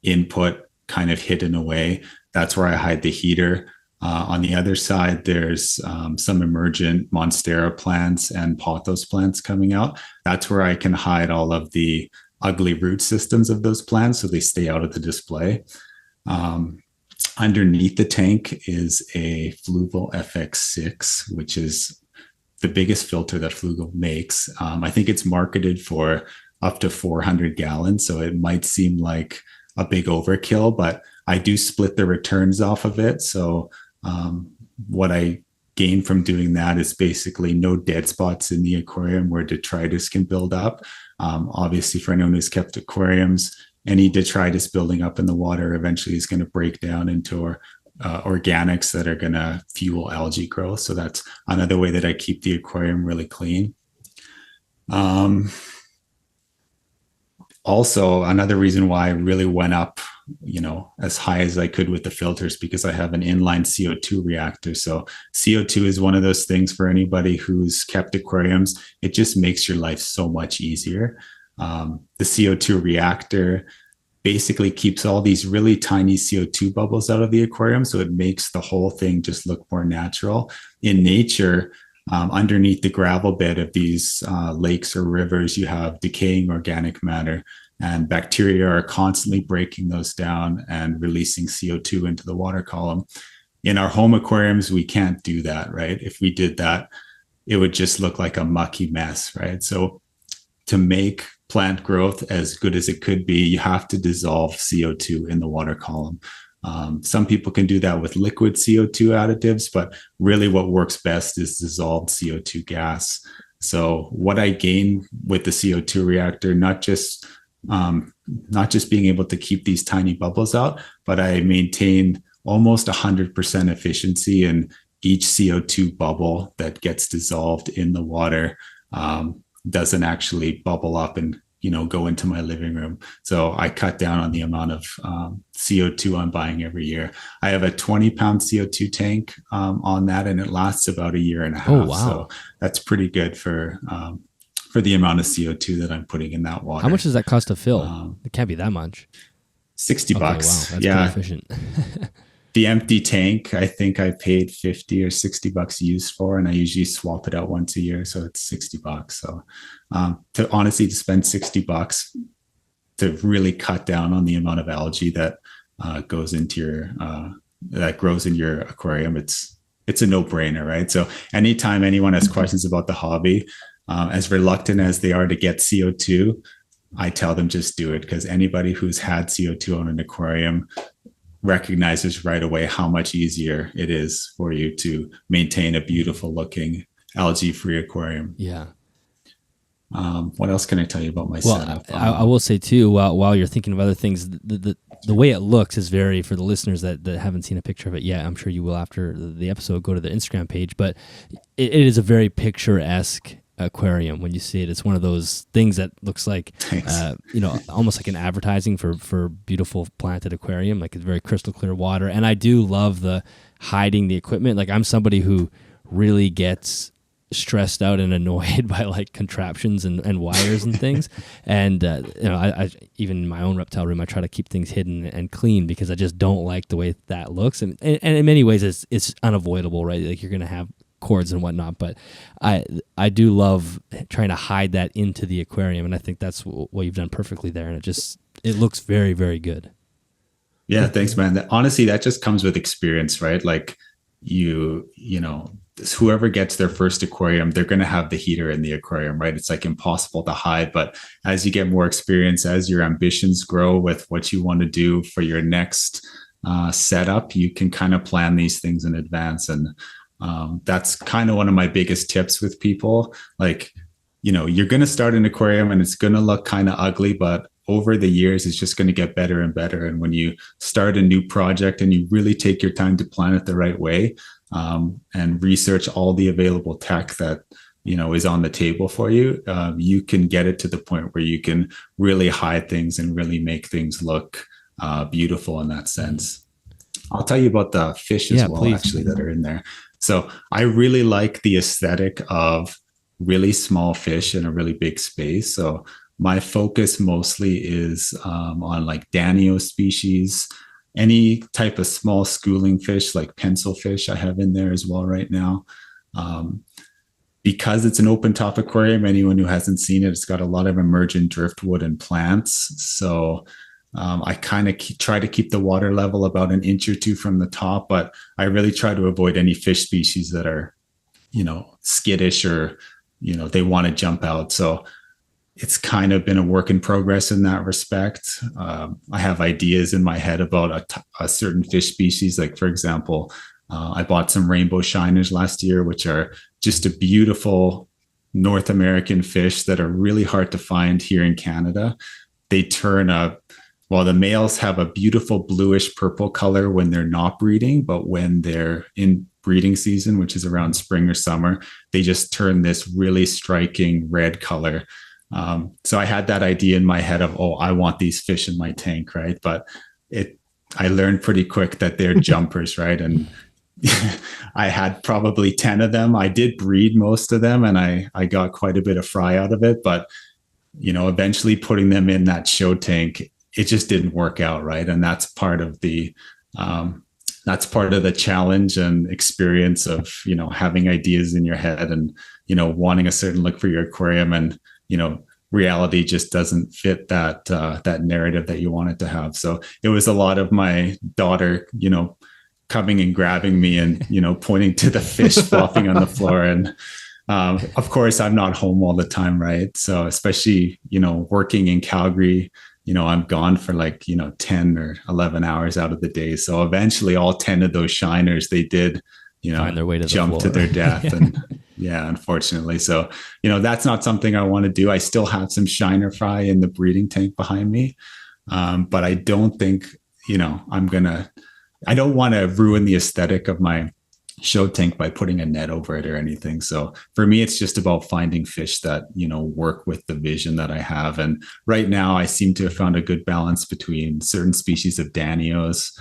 input kind of hidden away. That's where I hide the heater. On the other side, there's some emergent Monstera plants and pothos plants coming out. That's where I can hide all of the ugly root systems of those plants so they stay out of the display. Underneath the tank is a Fluval FX6, which is the biggest filter that Fluval makes. I think it's marketed for up to 400 gallons, so it might seem like a big overkill, but I do split the returns off of it. So what I gain from doing that is basically no dead spots in the aquarium where detritus can build up. Obviously, for anyone who's kept aquariums, any detritus building up in the water eventually is going to break down into organics that are going to fuel algae growth. So that's another way that I keep the aquarium really clean. Also, another reason why I really went up, as high as I could with the filters, because I have an inline CO2 reactor. So CO2 is one of those things for anybody who's kept aquariums. It just makes your life so much easier. The CO2 reactor basically keeps all these really tiny CO2 bubbles out of the aquarium. So it makes the whole thing just look more natural. In nature, underneath the gravel bed of these lakes or rivers, you have decaying organic matter, and bacteria are constantly breaking those down and releasing CO2 into the water column. In our home aquariums, we can't do that, right? If we did that, it would just look like a mucky mess, right? So to make plant growth as good as it could be, you have to dissolve CO2 in the water column. Some people can do that with liquid CO2 additives, but really what works best is dissolved CO2 gas. So what I gain with the CO2 reactor, not just being able to keep these tiny bubbles out, but I maintain almost 100% efficiency in each CO2 bubble that gets dissolved in the water doesn't actually bubble up and go into my living room. So I cut down on the amount of CO2 I'm buying every year. I have a 20-pound CO2 tank on that, and it lasts about 1.5 years. Oh, wow. So that's pretty good for the amount of CO2 that I'm putting in that water. How much does that cost to fill? It can't be that much. $60. Wow, that's pretty efficient. The empty tank, I think I paid $50 or $60 used for, and I usually swap it out once a year. So it's $60. So to spend $60 to really cut down on the amount of algae that goes into that grows in your aquarium, it's a no-brainer, right? So anytime anyone has questions about the hobby, as reluctant as they are to get CO2, I tell them just do it, because anybody who's had CO2 on an aquarium recognizes right away how much easier it is for you to maintain a beautiful looking algae-free aquarium. Yeah. What else can I tell you about my setup? I will say too, while you're thinking of other things, the way it looks is very, for the listeners that haven't seen a picture of it yet, I'm sure you will after the episode, go to the Instagram page, but it is a very picturesque aquarium. When you see it, it's one of those things that looks like almost like an advertising for beautiful planted aquarium. Like, it's very crystal clear water, and I do love the hiding the equipment. Like, I'm somebody who really gets stressed out and annoyed by like contraptions and wires and things, and I even in my own reptile room, I try to keep things hidden and clean, because I just don't like the way that looks, and in many ways it's unavoidable, right? Like, you're gonna have cords and whatnot, but I do love trying to hide that into the aquarium, and I think that's what you've done perfectly there, and it looks very, very good. Yeah, thanks, man. Honestly, that just comes with experience, right? Like, whoever gets their first aquarium, they're going to have the heater in the aquarium, right? It's like impossible to hide, but as you get more experience, as your ambitions grow with what you want to do for your next setup, you can kind of plan these things in advance. And that's kind of one of my biggest tips with people. Like, you're going to start an aquarium and it's going to look kind of ugly, but over the years, it's just going to get better and better. And when you start a new project and you really take your time to plan it the right way, and research all the available tech that, is on the table for you, you can get it to the point where you can really hide things and really make things look beautiful in that sense. I'll tell you about the fish as well, please. Actually, that are in there. So I really like the aesthetic of really small fish in a really big space. So my focus mostly is on like Danio species, any type of small schooling fish like pencil fish I have in there as well right now. Because it's an open top aquarium, anyone who hasn't seen it, it's got a lot of emergent driftwood and plants. So I kind of try to keep the water level about an inch or two from the top, but I really try to avoid any fish species that are, skittish or, they want to jump out. So it's kind of been a work in progress in that respect. I have ideas in my head about a certain fish species. Like, for example, I bought some rainbow shiners last year, which are just a beautiful North American fish that are really hard to find here in Canada. They the males have a beautiful bluish purple color when they're not breeding, but when they're in breeding season, which is around spring or summer, they just turn this really striking red color. So I had that idea in my head of, I want these fish in my tank, right? But I learned pretty quick that they're jumpers, right? And I had probably 10 of them. I did breed most of them and I got quite a bit of fry out of it, but eventually putting them in that show tank, it just didn't work out, right? And that's part of the challenge and experience of, having ideas in your head and, wanting a certain look for your aquarium, and, reality just doesn't fit that narrative that you want it to have. So it was a lot of my daughter, coming and grabbing me and, pointing to the fish flopping on the floor. And of course, I'm not home all the time, right? So especially, working in Calgary, I'm gone for 10 or 11 hours out of the day. So eventually all 10 of those shiners, they did, find their way to jump to their death. And yeah, unfortunately. So, that's not something I want to do. I still have some shiner fry in the breeding tank behind me. But I don't think, I don't want to ruin the aesthetic of my show tank by putting a net over it or anything. So for me, it's just about finding fish that, work with the vision that I have. And right now I seem to have found a good balance between certain species of danios,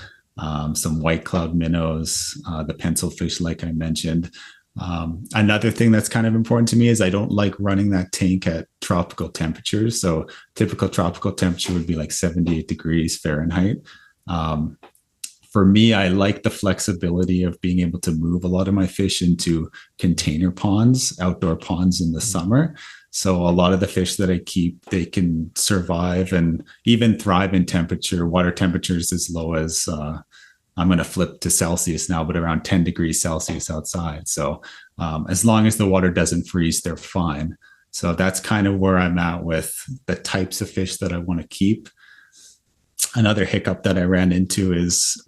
some white cloud minnows, the pencil fish, like I mentioned. Another thing that's kind of important to me is I don't like running that tank at tropical temperatures. So typical tropical temperature would be 78 degrees Fahrenheit. For me, I like the flexibility of being able to move a lot of my fish into container ponds, outdoor ponds in the summer. So a lot of the fish that I keep, they can survive and even thrive in water temperatures as low as, I'm going to flip to Celsius now, but around 10 degrees Celsius outside. So as long as the water doesn't freeze, they're fine. So that's kind of where I'm at with the types of fish that I want to keep. Another hiccup that I ran into is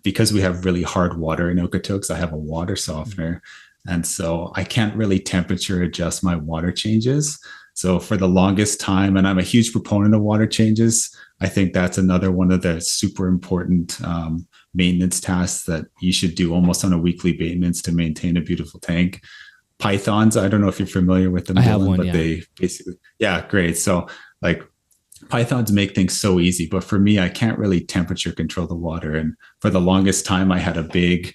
because we have really hard water in Okotoks, I have a water softener. And so I can't really temperature adjust my water changes. So for the longest time, and I'm a huge proponent of water changes, I think that's another one of the super important maintenance tasks that you should do almost on a weekly maintenance to maintain a beautiful tank. Pythons, I don't know if you're familiar with them, I have one, but they basically, great. So pythons make things so easy, but for me, I can't really temperature control the water. And for the longest time, I had a big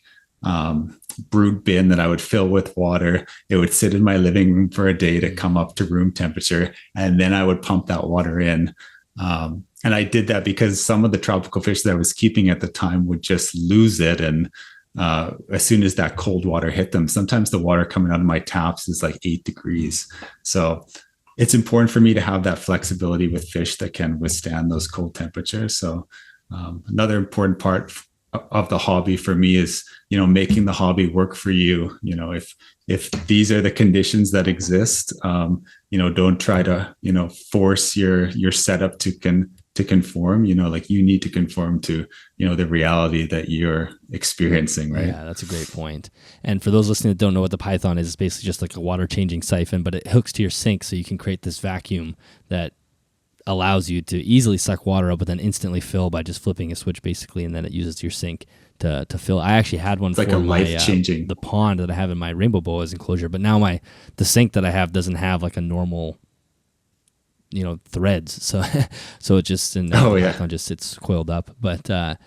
brood bin that I would fill with water. It would sit in my living room for a day to come up to room temperature, and then I would pump that water in. And I did that because some of the tropical fish that I was keeping at the time would just lose it. And as soon as that cold water hit them, sometimes the water coming out of my taps is 8 degrees. So it's important for me to have that flexibility with fish that can withstand those cold temperatures. So another important part of the hobby for me is, making the hobby work for you. If these are the conditions that exist, don't try to, force your setup to conform, you need to conform to, the reality that you're experiencing, right? Yeah, that's a great point. And for those listening that don't know what the Python is, it's basically just like a water changing siphon, but it hooks to your sink so you can create this vacuum that allows you to easily suck water up, but then instantly fill by just flipping a switch basically, and then it uses your sink to fill. I actually had one for the pond that I have in my rainbow boas enclosure, but now the sink that I have doesn't have a normal threads, so it just Python just sits coiled up. But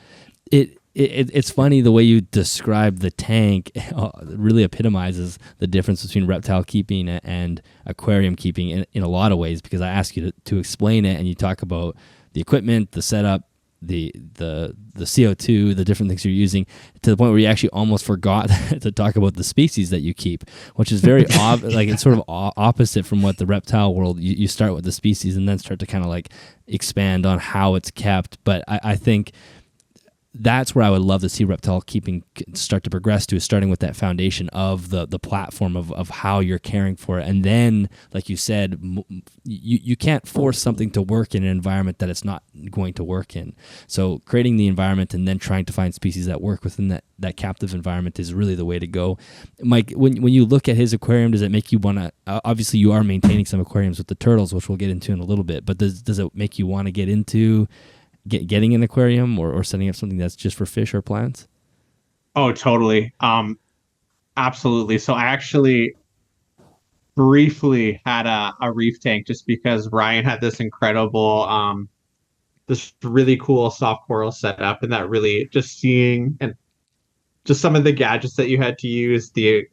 it's funny the way you describe the tank really epitomizes the difference between reptile keeping and aquarium keeping in a lot of ways, because I ask you to explain it, and you talk about the equipment, the setup, the CO2, the different things you're using, to the point where you actually almost forgot to talk about the species that you keep, which is very like it's sort of opposite from what the reptile world. You start with the species and then start to kind of like expand on how it's kept. But I think that's where I would love to see reptile keeping start to progress to, is starting with that foundation of the platform of how you're caring for it. And then, like you said, you can't force something to work in an environment that it's not going to work in. So creating the environment and then trying to find species that work within that captive environment is really the way to go. Mike, when you look at his aquarium, does it make you want to, obviously you are maintaining some aquariums with the turtles, which we'll get into in a little bit, but does it make you want to get into getting an aquarium or setting up something that's just for fish or plants? Oh, totally. Absolutely. So I actually briefly had a reef tank just because Ryan had this incredible, this really cool soft coral setup, and that really just seeing and just some of the gadgets that you had to use, the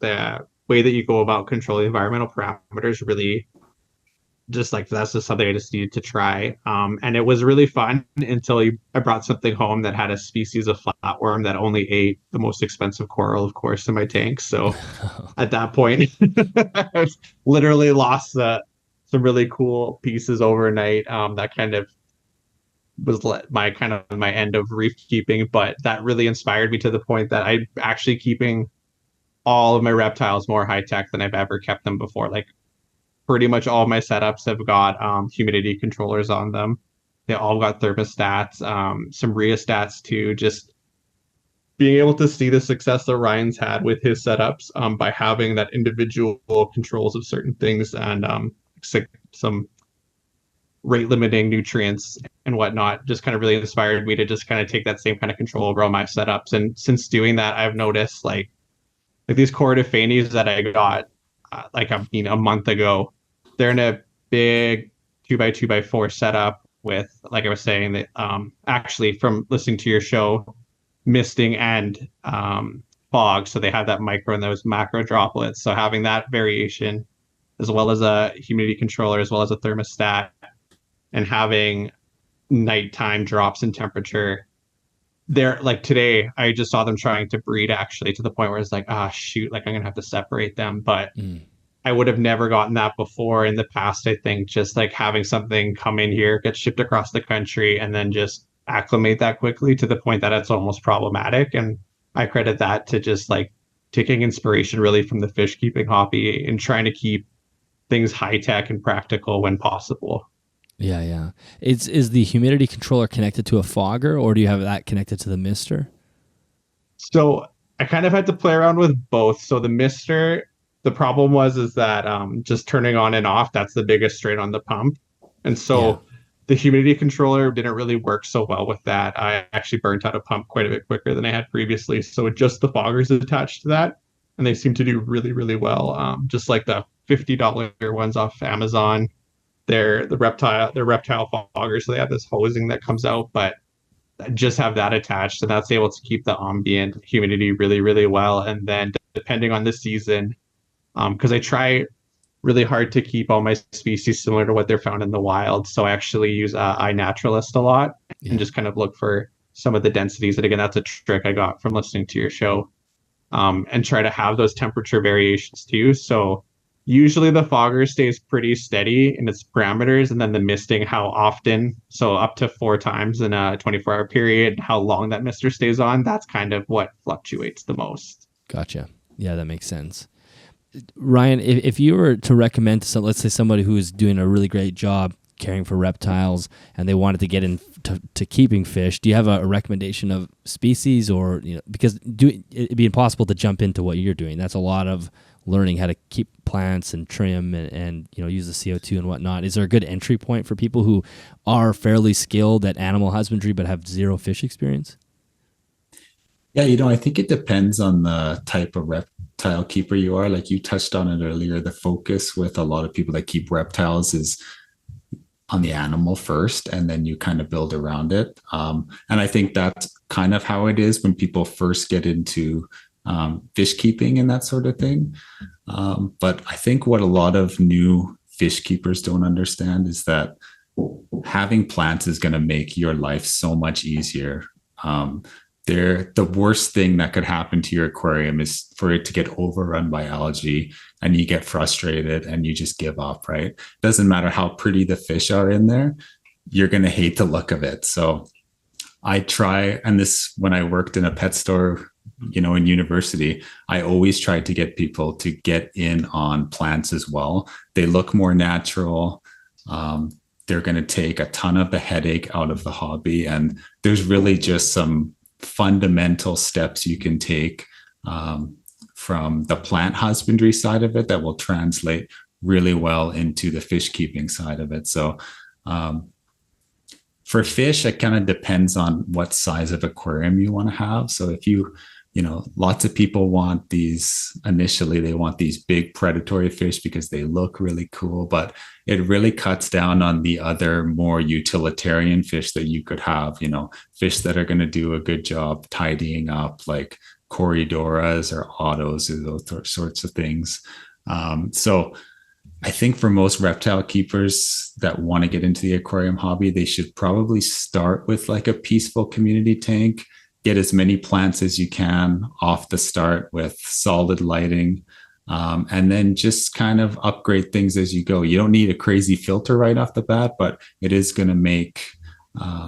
way that you go about controlling environmental parameters really just like that's just something I just needed to try. And it was really fun until I brought something home that had a species of flatworm that only ate the most expensive coral, of course, in my tank. So at that point, I literally lost some really cool pieces overnight. That kind of was my end of reef keeping, but that really inspired me to the point that I'm actually keeping all of my reptiles more high tech than I've ever kept them before. Like pretty much all my setups have got humidity controllers on them. They all got thermostats, some rheostats too. Just being able to see the success that Ryan's had with his setups by having that individual controls of certain things and some rate limiting nutrients and whatnot just kind of really inspired me to just kind of take that same kind of control over all my setups. And since doing that, I've noticed like these Cordyphanes that I got a month ago, they're in a big 2x2x4 setup with, like I was saying, that actually from listening to your show, misting and fog. So they have that micro and those macro droplets. So having that variation, as well as a humidity controller, as well as a thermostat, and having nighttime drops in temperature. They're like today, I just saw them trying to breed actually to the point where it's like, shoot, like I'm gonna have to separate them. But I would have never gotten that before in the past. I think just like having something come in here, get shipped across the country, and then just acclimate that quickly to the point that it's almost problematic. And I credit that to just like taking inspiration really from the fish keeping hobby and trying to keep things high tech and practical when possible. Yeah. Is the humidity controller connected to a fogger, or do you have that connected to the mister? So I kind of had to play around with both. So the mister, the problem is that just turning on and off, that's the biggest strain on the pump. And so the humidity controller didn't really work so well with that. I actually burnt out a pump quite a bit quicker than I had previously. So with just the foggers attached to that, and they seem to do really, really well. Just like the $50 ones off Amazon. They're reptile foggers, so they have this hosing that comes out, but just have that attached, and that's able to keep the ambient humidity really, really well. And then depending on the season, because I try really hard to keep all my species similar to what they're found in the wild, so I actually use iNaturalist a lot and just kind of look for some of the densities. And again, that's a trick I got from listening to your show, and try to have those temperature variations too. So usually the fogger stays pretty steady in its parameters, and then the misting, how often, so up to 4 times in a 24-hour period, how long that mister stays on, that's kind of what fluctuates the most. Gotcha. Yeah, that makes sense. Ryan, if you were to recommend to let's say somebody who is doing a really great job caring for reptiles and they wanted to get into keeping fish, do you have a recommendation of species, or because it'd be impossible to jump into what you're doing. That's a lot of learning how to keep plants and trim and use the CO2 and whatnot. Is there a good entry point for people who are fairly skilled at animal husbandry but have zero fish experience? Yeah, I think it depends on the type of reptile keeper you are. Like you touched on it earlier, the focus with a lot of people that keep reptiles is on the animal first, and then you kind of build around it. And I think that's kind of how it is when people first get into fish keeping and that sort of thing. But I think what a lot of new fish keepers don't understand is that having plants is going to make your life so much easier. They're the worst thing that could happen to your aquarium is for it to get overrun by algae and you get frustrated and you just give up, right? Doesn't matter how pretty the fish are in there, you're going to hate the look of it. So I try, and this, when I worked in a pet store, in university, I always tried to get people to get in on plants as well. They look more natural. They're going to take a ton of the headache out of the hobby. And there's really just some fundamental steps you can take from the plant husbandry side of it that will translate really well into the fish keeping side of it. So for fish, it kind of depends on what size of aquarium you want to have. So if lots of people want initially they want these big predatory fish because they look really cool, but it really cuts down on the other more utilitarian fish that you could have, fish that are going to do a good job tidying up, like Corydoras or Ottos or those sorts of things. So I think for most reptile keepers that want to get into the aquarium hobby, they should probably start with like a peaceful community tank. Get as many plants as you can off the start with solid lighting, and then just kind of upgrade things as you go. You don't need a crazy filter right off the bat, but it is going to make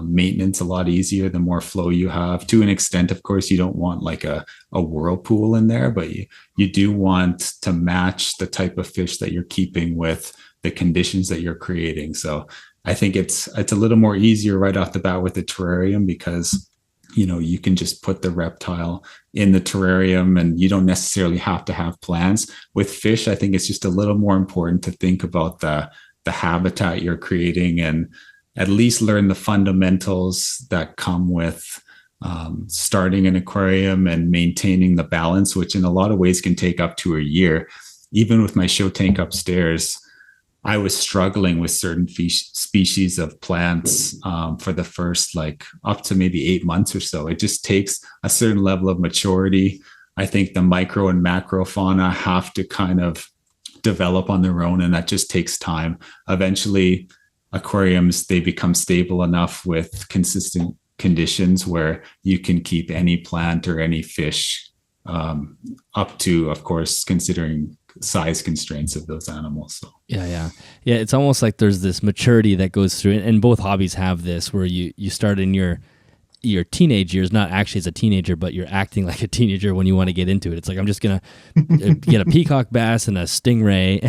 maintenance a lot easier the more flow you have. To an extent, of course, you don't want like a whirlpool in there, but you do want to match the type of fish that you're keeping with the conditions that you're creating. So I think it's a little more easier right off the bat with the terrarium because you can just put the reptile in the terrarium and you don't necessarily have to have plants. With fish, I think it's just a little more important to think about the habitat you're creating and at least learn the fundamentals that come with starting an aquarium and maintaining the balance, which in a lot of ways can take up to a year. Even with my show tank upstairs, I was struggling with certain species of plants for the first up to maybe 8 months or so. It just takes a certain level of maturity. I think the micro and macro fauna have to kind of develop on their own, and that just takes time. Eventually, aquariums, they become stable enough with consistent conditions where you can keep any plant or any fish up to, of course, considering size constraints of those animals. So yeah, it's almost like there's this maturity that goes through, and both hobbies have this, where you start in your teenage years, not actually as a teenager, but you're acting like a teenager when you want to get into it. It's like, I'm just gonna get a peacock bass and a stingray.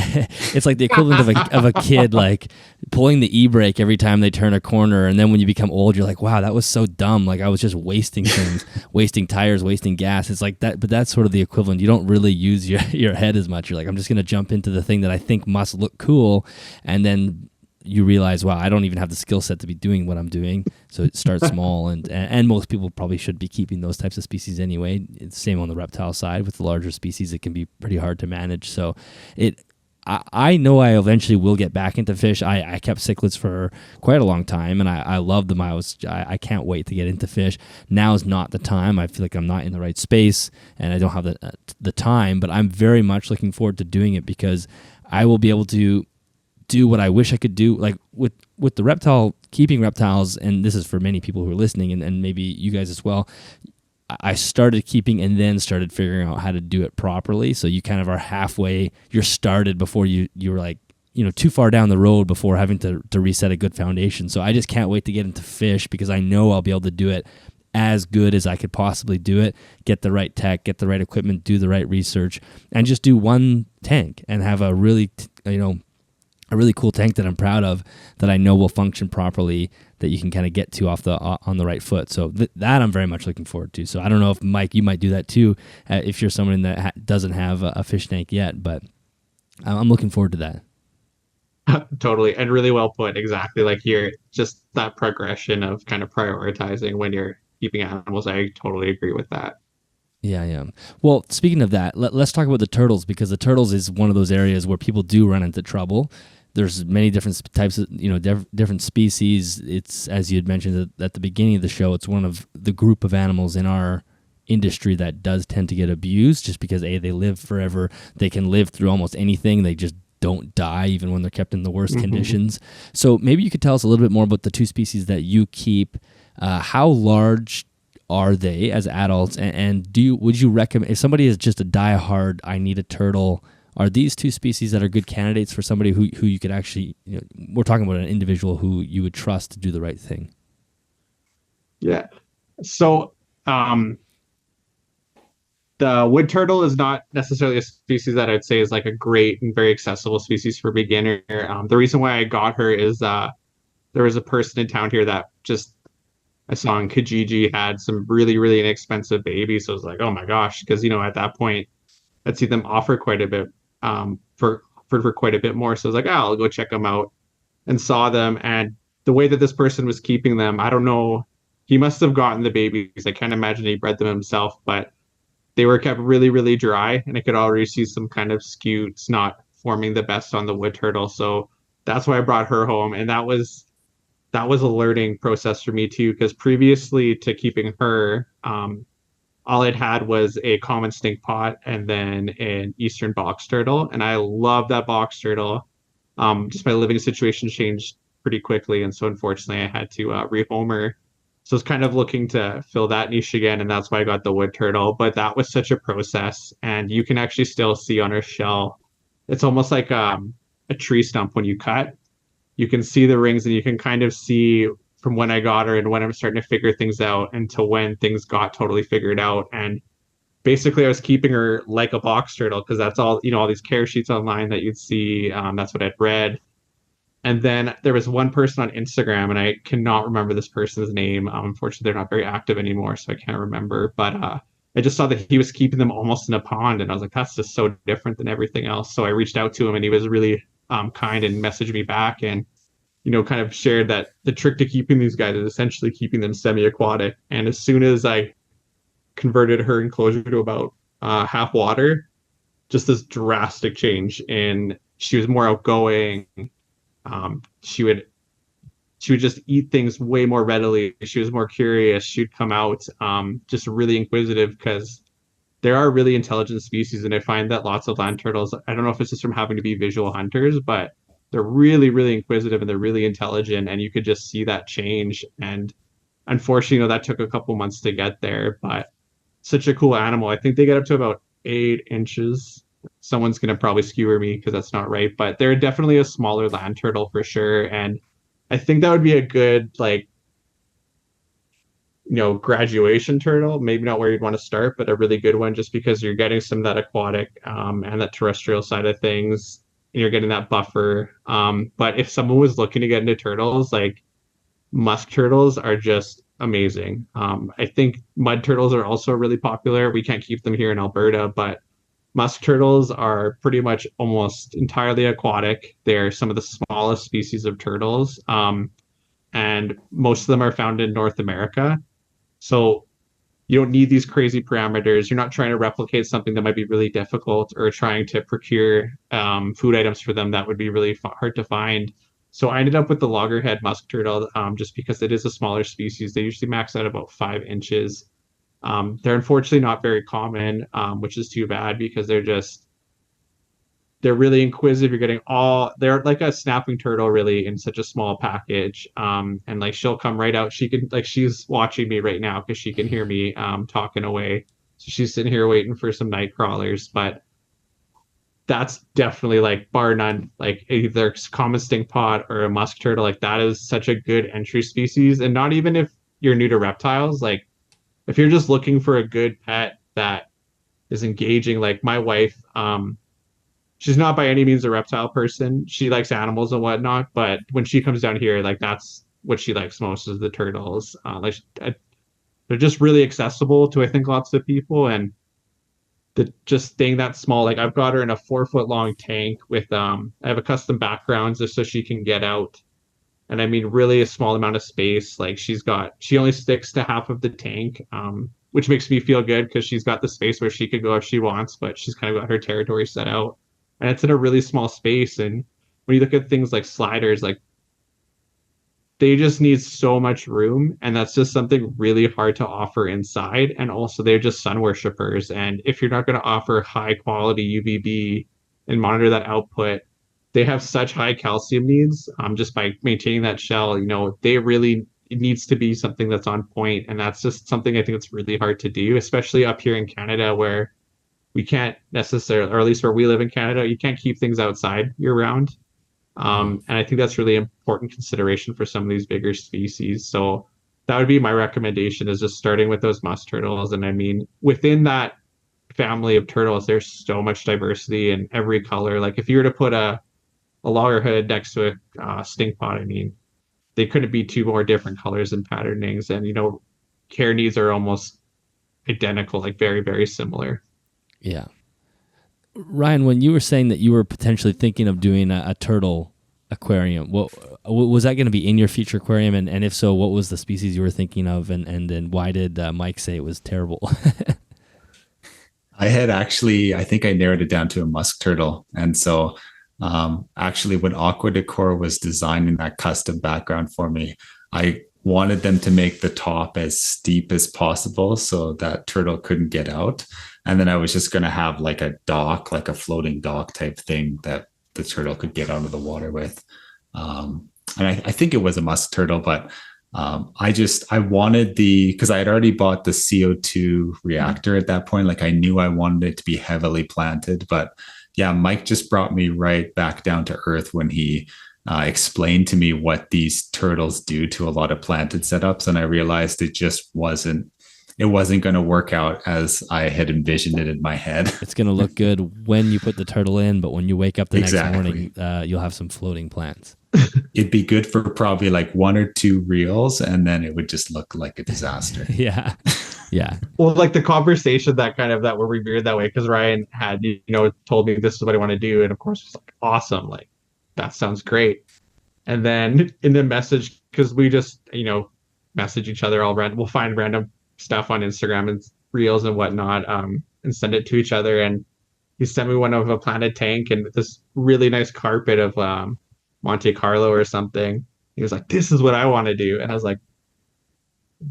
It's like the equivalent of a kid like pulling the e-brake every time they turn a corner, and then when you become old, you're like, wow, that was so dumb. Like I was just wasting things, wasting tires, wasting gas. It's like that, but that's sort of the equivalent. You don't really use your head as much. You're like, I'm just gonna jump into the thing that I think must look cool, and then you realize, wow, I don't even have the skill set to be doing what I'm doing. So it starts small, and most people probably should be keeping those types of species anyway. It's the same on the reptile side. With the larger species, it can be pretty hard to manage. So I know I eventually will get back into fish. I kept cichlids for quite a long time, and I love them. I can't wait to get into fish. Now is not the time. I feel like I'm not in the right space, and I don't have the time, but I'm very much looking forward to doing it because I will be able to do what I wish I could do, like with the reptile keeping reptiles, and this is for many people who are listening, and maybe you guys as well. I started keeping and then started figuring out how to do it properly. So you kind of are halfway. You're started before you were like too far down the road before having to reset a good foundation. So I just can't wait to get into fish because I know I'll be able to do it as good as I could possibly do it. Get the right tech, get the right equipment, do the right research, and just do one tank and have a really a really cool tank that I'm proud of, that I know will function properly, that you can kind of get to on the right foot. So that I'm very much looking forward to. So I don't know if, Mike, you might do that too, if you're someone that doesn't have a fish tank yet, but I'm looking forward to that. Totally. And really well put. Exactly. Like you're just that progression of kind of prioritizing when you're keeping animals. I totally agree with that. Yeah. Well, speaking of that, let's talk about the turtles, because the turtles is one of those areas where people do run into trouble. There's many different types of, different species. It's, as you had mentioned at the beginning of the show, it's one of the group of animals in our industry that does tend to get abused just because, A, they live forever. They can live through almost anything. They just don't die even when they're kept in the worst Mm-hmm. conditions. So maybe you could tell us a little bit more about the 2 species that you keep. How large are they as adults? And would you recommend, if somebody is just a diehard, I need a turtle, are these 2 species that are good candidates for somebody who you could actually, we're talking about an individual who you would trust to do the right thing? Yeah. So, the wood turtle is not necessarily a species that I'd say is like a great and very accessible species for beginner. The reason why I got her is there was a person in town here that just I saw on Kijiji had some really, really inexpensive babies. So I was like, oh my gosh, because at that point I'd see them offer quite a bit for quite a bit more. So I was like, oh, I'll go check them out and saw them. And the way that this person was keeping them, I don't know, he must have gotten the babies. I can't imagine he bred them himself, but they were kept really, really dry, and I could already see some kind of scutes not forming the best on the wood turtle. So that's why I brought her home, and that was a learning process for me too, because previously to keeping her, all I'd had was a common stink pot and then an eastern box turtle, and I love that box turtle. Just my living situation changed pretty quickly, and so unfortunately I had to rehome her. So I was kind of looking to fill that niche again, and that's why I got the wood turtle. But that was such a process, and you can actually still see on her shell. It's almost like a tree stump when you cut. You can see the rings, and you can kind of see from when I got her and when I'm starting to figure things out until when things got totally figured out. And basically, I was keeping her like a box turtle because that's all these care sheets online that you'd see. That's what I'd read. And then there was one person on Instagram, and I cannot remember this person's name. Unfortunately, they're not very active anymore, so I can't remember. But I just saw that he was keeping them almost in a pond, and I was like, that's just so different than everything else. So I reached out to him, and he was really kind and messaged me back and kind of shared that the trick to keeping these guys is essentially keeping them semi-aquatic. And as soon as I converted her enclosure to about half water, just this drastic change in she was more outgoing. She would just eat things way more readily. She was more curious. She'd come out just really inquisitive because there are really intelligent species, and I find that lots of land turtles, I don't know if it's just from having to be visual hunters, but they're really, really inquisitive and they're really intelligent, and you could just see that change. And unfortunately, that took a couple months to get there, but such a cool animal. I think they get up to about 8 inches. Someone's going to probably skewer me because that's not right, but they're definitely a smaller land turtle for sure. And I think that would be a good, graduation turtle. Maybe not where you'd want to start, but a really good one just because you're getting some of that aquatic and that terrestrial side of things, and you're getting that buffer. But if someone was looking to get into turtles, like musk turtles are just amazing. I think mud turtles are also really popular. We can't keep them here in Alberta, but musk turtles are pretty much almost entirely aquatic. They're some of the smallest species of turtles, and most of them are found in North America. So you don't need these crazy parameters. You're not trying to replicate something that might be really difficult or trying to procure food items for them that would be really hard to find. So I ended up with the loggerhead musk turtle just because it is a smaller species. They usually max out about 5 inches. They're unfortunately not very common, which is too bad because they're really inquisitive. They're like a snapping turtle really in such a small package. And like she'll come right out. She's watching me right now because she can hear me talking away. So she's sitting here waiting for some night crawlers, but that's definitely like bar none, like either common stink pot or a musk turtle. Like that is such a good entry species. And not even if you're new to reptiles, like if you're just looking for a good pet that is engaging, like my wife, she's not by any means a reptile person. She likes animals and whatnot, but when she comes down here, like that's what she likes most is the turtles. They're just really accessible to I think lots of people, and just staying that small. Like I've got her in a 4 foot long tank with I have a custom background just so she can get out. And I mean, really a small amount of space. Like she only sticks to half of the tank, which makes me feel good because she's got the space where she could go if she wants, but she's kind of got her territory set out. And it's in a really small space. And when you look at things like sliders, like they just need so much room. And that's just something really hard to offer inside. And also they're just sun worshippers. And if you're not going to offer high quality UVB and monitor that output, they have such high calcium needs, just by maintaining that shell. They really, it needs to be something that's on point, and that's just something I think it's really hard to do, especially up here in Canada where we can't necessarily, or at least where we live in Canada, you can't keep things outside year round. And I think that's really important consideration for some of these bigger species. So that would be my recommendation, is just starting with those musk turtles. And I mean, within that family of turtles, there's so much diversity in every color. Like if you were to put a loggerhead next to a stink pot, I mean, they couldn't be two more different colors and patternings. And, care needs are almost identical, like very, very similar. Yeah. Ryan, when you were saying that you were potentially thinking of doing a turtle aquarium, what was that going to be in your future aquarium? And if so, what was the species you were thinking of? And then why did Mike say it was terrible? I had actually, I think I narrowed it down to a musk turtle. And so actually when Aqua Decor was designing that custom background for me, I wanted them to make the top as steep as possible so that turtle couldn't get out. And then I was just going to have like a dock, like a floating dock type thing that the turtle could get out of the water with. And I think it was a musk turtle, but I wanted because I had already bought the CO2 reactor at that point. Like I knew I wanted it to be heavily planted, but yeah, Mike just brought me right back down to earth when he explained to me what these turtles do to a lot of planted setups. And I realized it just wasn't going to work out as I had envisioned it in my head. It's going to look good when you put the turtle in, but when you wake up the next morning, you'll have some floating plants. It'd be good for probably like 1 or 2 reels, and then it would just look like a disaster. Yeah. Well, like the conversation that were revered that way, because Ryan had, told me this is what I want to do. And of course, it's like, awesome. Like, that sounds great. And then in the message, because we just, message each other we'll find random stuff on Instagram and reels and whatnot, and send it to each other. And he sent me one of a planted tank and this really nice carpet of Monte Carlo or something. He was like, this is what I want to do. And I was like,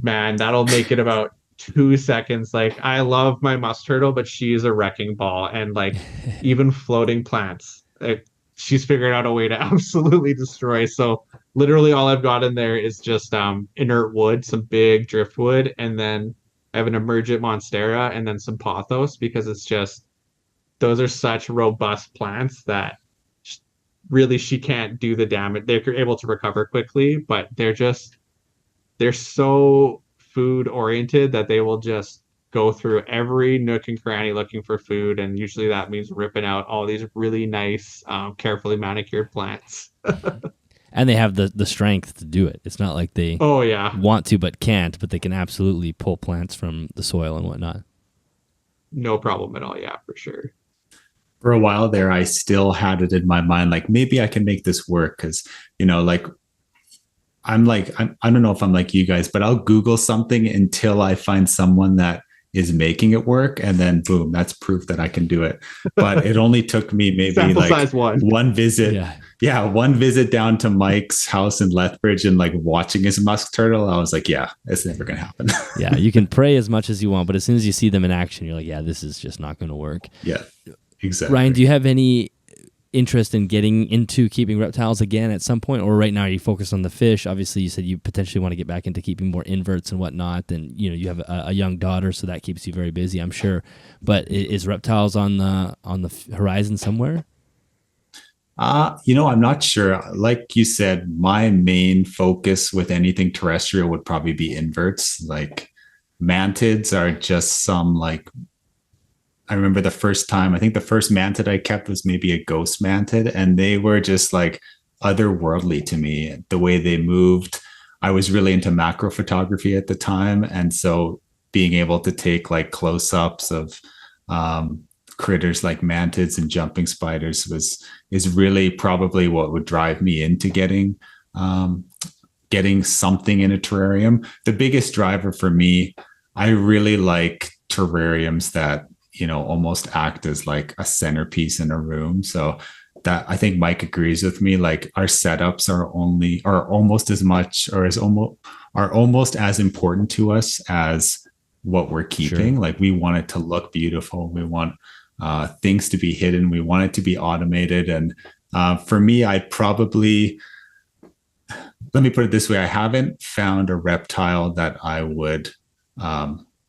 man, that'll make it about 2 seconds. Like, I love my musk turtle, but she's a wrecking ball. And like, even floating plants, she's figured out a way to absolutely destroy. So literally all I've got in there is just inert wood, some big driftwood, and then I have an emergent monstera and then some pothos, because it's just, those are such robust plants that really she can't do the damage. They're able to recover quickly, but they're so food oriented that they will just go through every nook and cranny looking for food. And usually that means ripping out all these really nice, carefully manicured plants. And they have the strength to do it. It's not like they want to but can't, but they can absolutely pull plants from the soil and whatnot. No problem at all. Yeah, for sure. For a while there, I still had it in my mind, like maybe I can make this work, because like I don't know if I'm like you guys, but I'll Google something until I find someone that is making it work, and then boom, that's proof that I can do it. But it only took me maybe like one visit. One visit down to Mike's house in Lethbridge and like watching his musk turtle. I was like, yeah, it's never going to happen. Yeah, you can pray as much as you want, but as soon as you see them in action, you're like, yeah, this is just not going to work. Yeah, exactly. Ryan, do you have any interest in getting into keeping reptiles again at some point, or right now are you focused on the fish? Obviously you said you potentially want to get back into keeping more inverts and whatnot, and you have a young daughter, so that keeps you very busy, I'm sure. But is reptiles on the horizon somewhere? I'm not sure. Like you said, my main focus with anything terrestrial would probably be inverts. Like mantids are just some, like, I remember the first time, I think the first mantid I kept was maybe a ghost mantid, and they were just like otherworldly to me. The way they moved, I was really into macro photography at the time. And so being able to take like close-ups of critters like mantids and jumping spiders is really probably what would drive me into getting something in a terrarium. The biggest driver for me, I really like terrariums that almost act as like a centerpiece in a room. So that, I think Mike agrees with me. Like our setups are almost as much, or are almost as important to us as what we're keeping. Sure. Like we want it to look beautiful. We want things to be hidden. We want it to be automated. And For me, let me put it this way. I haven't found a reptile that I would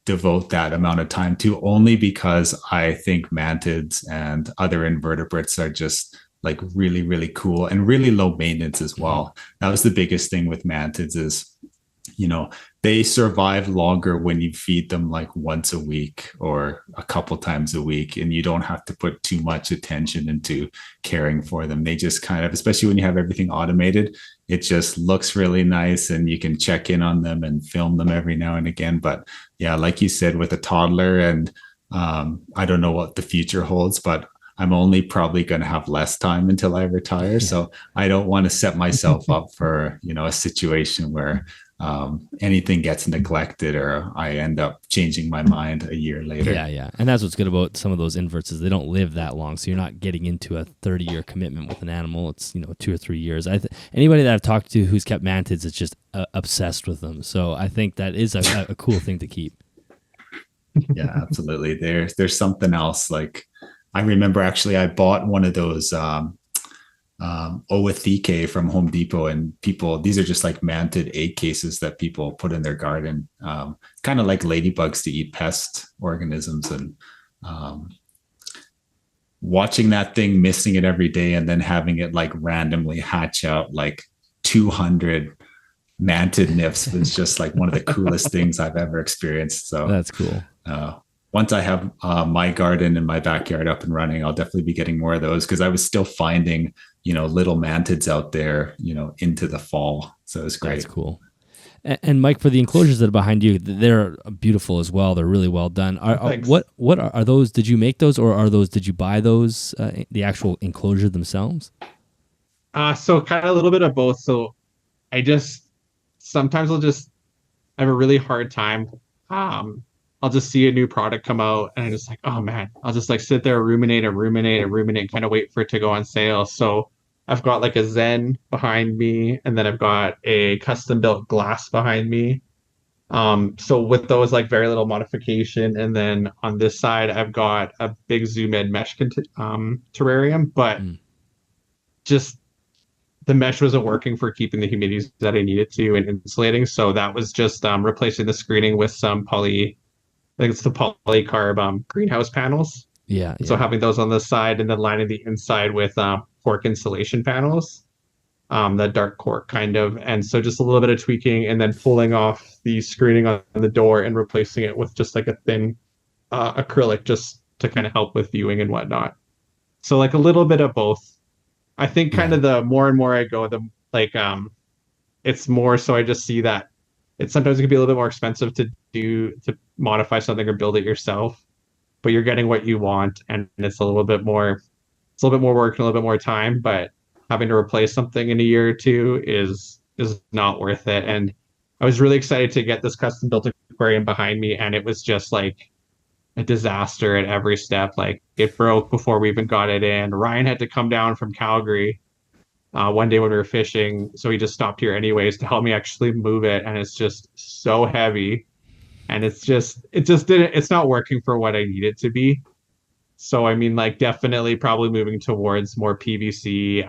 devote that amount of time to, only because I think mantids and other invertebrates are just like really, really cool and really low maintenance as well. That was the biggest thing with mantids is, they survive longer when you feed them like once a week or a couple times a week, and you don't have to put too much attention into caring for them. They just kind of, especially when you have everything automated, it just looks really nice, and you can check in on them and film them every now and again. But yeah, like you said, with a toddler, and I don't know what the future holds, but I'm only probably going to have less time until I retire. Yeah. So I don't want to set myself up for, a situation where anything gets neglected or I end up changing my mind a year later. Yeah. And that's what's good about some of those inverts is they don't live that long. So you're not getting into a 30-year commitment with an animal. It's, 2 or 3 years. Anybody that I've talked to who's kept mantids is just obsessed with them. So I think that is a cool thing to keep. Yeah, absolutely. There's something else. Like I remember actually I bought one of those Oatheke from Home Depot, and these are just like mantid egg cases that people put in their garden, kind of like ladybugs to eat pest organisms. And watching that thing, missing it every day, and then having it like randomly hatch out like 200 mantid nymphs was just like one of the coolest things I've ever experienced. So that's cool. Once I have my garden and my backyard up and running, I'll definitely be getting more of those, because I was still finding, little mantids out there, into the fall. So it's great. That's cool. And Mike, for the enclosures that are behind you, they're beautiful as well. They're really well done. What are those? Did you make those, or did you buy those, the actual enclosure themselves? So kind of a little bit of both. So sometimes I'll just have a really hard time. I'll just see a new product come out and I'm just like, oh man, I'll just like sit there, ruminate, and kind of wait for it to go on sale. So I've got like a Zen behind me, and then I've got a custom built glass behind me. So with those, like very little modification. And then on this side, I've got a big Zoom Ed mesh terrarium, but just the mesh wasn't working for keeping the humidity that I needed to and insulating. So that was just replacing the screening with some I think it's the polycarb greenhouse panels. Yeah. So having those on the side and then lining the inside with cork insulation panels, that dark cork kind of. And so just a little bit of tweaking and then pulling off the screening on the door and replacing it with just like a thin acrylic just to kind of help with viewing and whatnot. So like a little bit of both. I think kind of the more and more I go, the like it's more so I just see that sometimes it can be a little bit more expensive to modify something or build it yourself, but you're getting what you want, and it's a little bit more work and a little bit more time, but having to replace something in a year or two is not worth it. And I was really excited to get this custom built aquarium behind me, and it was just like a disaster at every step. Like it broke before we even got it in. Ryan had to come down from Calgary one day when we were fishing, so he just stopped here anyways to help me actually move it, and it's just so heavy, and it's not working for what I need it to be. So I mean, like definitely probably moving towards more PVC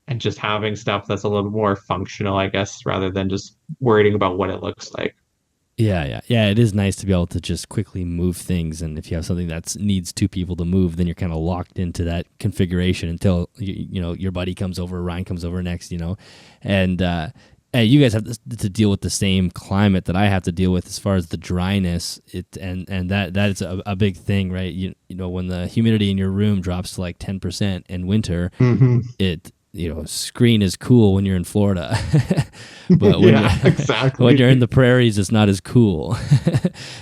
and just having stuff that's a little more functional, I guess, rather than just worrying about what it looks like. Yeah. It is nice to be able to just quickly move things, and if you have something that needs two people to move, then you're kind of locked into that configuration until your buddy comes over, Ryan comes over next, and you guys have to deal with the same climate that I have to deal with as far as the dryness. And that is a big thing, right? You know, when the humidity in your room drops to like 10% in winter, screen is cool when you're in Florida, but when you're in the prairies, it's not as cool.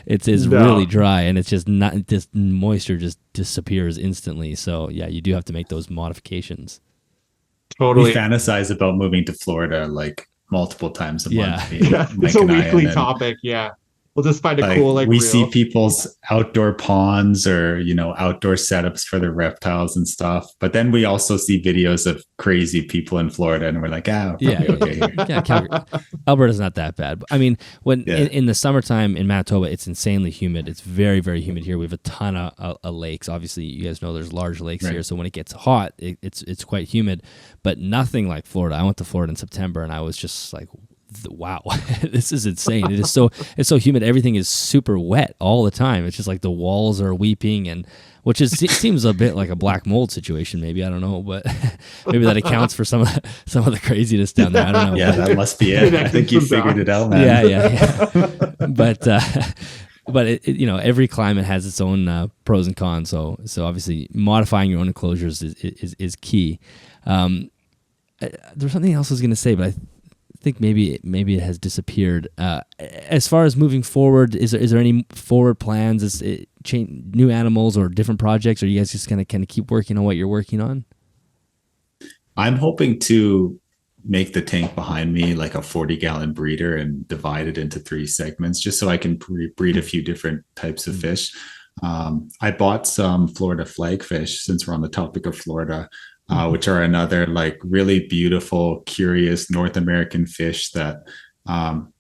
It's really dry, and it's just not, this moisture just disappears instantly. So yeah, you do have to make those modifications. Totally. We fantasize about moving to Florida like multiple times a month. It's a weekly topic. Yeah. we'll just find a Like, cool we reel. see people's outdoor ponds or, outdoor setups for their reptiles and stuff. But then we also see videos of crazy people in Florida, and we're like, okay here. Yeah, Calgary. Alberta's not that bad. I mean, when Yeah. in the summertime in Manitoba, it's insanely humid. It's very, very humid here. We have a ton of lakes. Obviously, you guys know there's large lakes here, so when it gets hot, it's quite humid. But nothing like Florida. I went to Florida in September, and I was just like, wow, this is insane. It's so humid. Everything is super wet all the time. It's just like the walls are weeping, and which seems a bit like a black mold situation. Maybe, I don't know, but maybe that accounts for some of the craziness down there. I don't know. Yeah, that must be it. I think you figured it out, man. Yeah. But every climate has its own pros and cons. So obviously modifying your own enclosures is key. There's something else I was going to say, but I think maybe it has disappeared. As far as moving forward, is there any forward plans? Is it new animals or different projects, or you guys just kind of keep working on what you're working on? I'm hoping to make the tank behind me like a 40-gallon breeder and divide it into 3 segments, just so I can breed a few different types of fish. I bought some Florida flagfish, since we're on the topic of Florida, which are another like really beautiful, curious North American fish that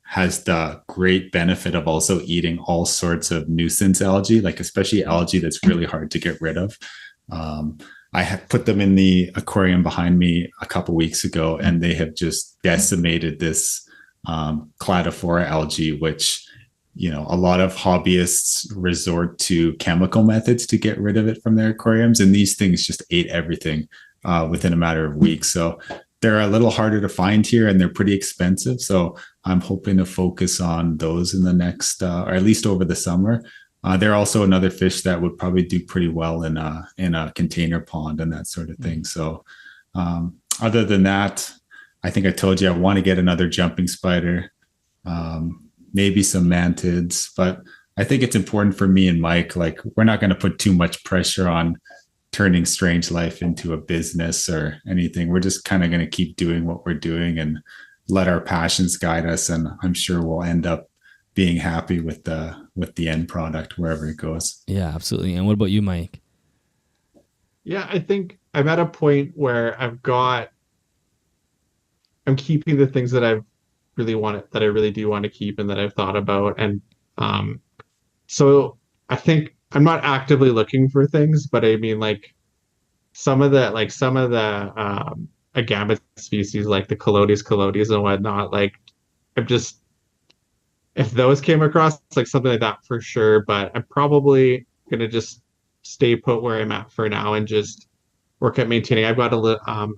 has the great benefit of also eating all sorts of nuisance algae, like especially algae that's really hard to get rid of. I had put them in the aquarium behind me a couple weeks ago, and they have just decimated this cladophora algae, which, a lot of hobbyists resort to chemical methods to get rid of it from their aquariums. And these things just ate everything within a matter of weeks. So they're a little harder to find here, and they're pretty expensive. So I'm hoping to focus on those in the next, or at least over the summer. They're also another fish that would probably do pretty well in a container pond and that sort of thing. So other than that, I think I told you I want to get another jumping spider, maybe some mantids. But I think it's important for me and Mike, like, we're not going to put too much pressure on turning Strange Life into a business or anything. We're just kind of going to keep doing what we're doing and let our passions guide us. And I'm sure we'll end up being happy with the end product wherever it goes. Yeah, absolutely. And what about you, Mike? Yeah, I think I'm at a point where I'm keeping the things that I really do want to keep and that I've thought about. And so I think I'm not actively looking for things, but I mean, like, some of the agama species, like the Colodis and whatnot, like, if those came across, like something like that for sure. But I'm probably gonna just stay put where I'm at for now and just work at maintaining. I've got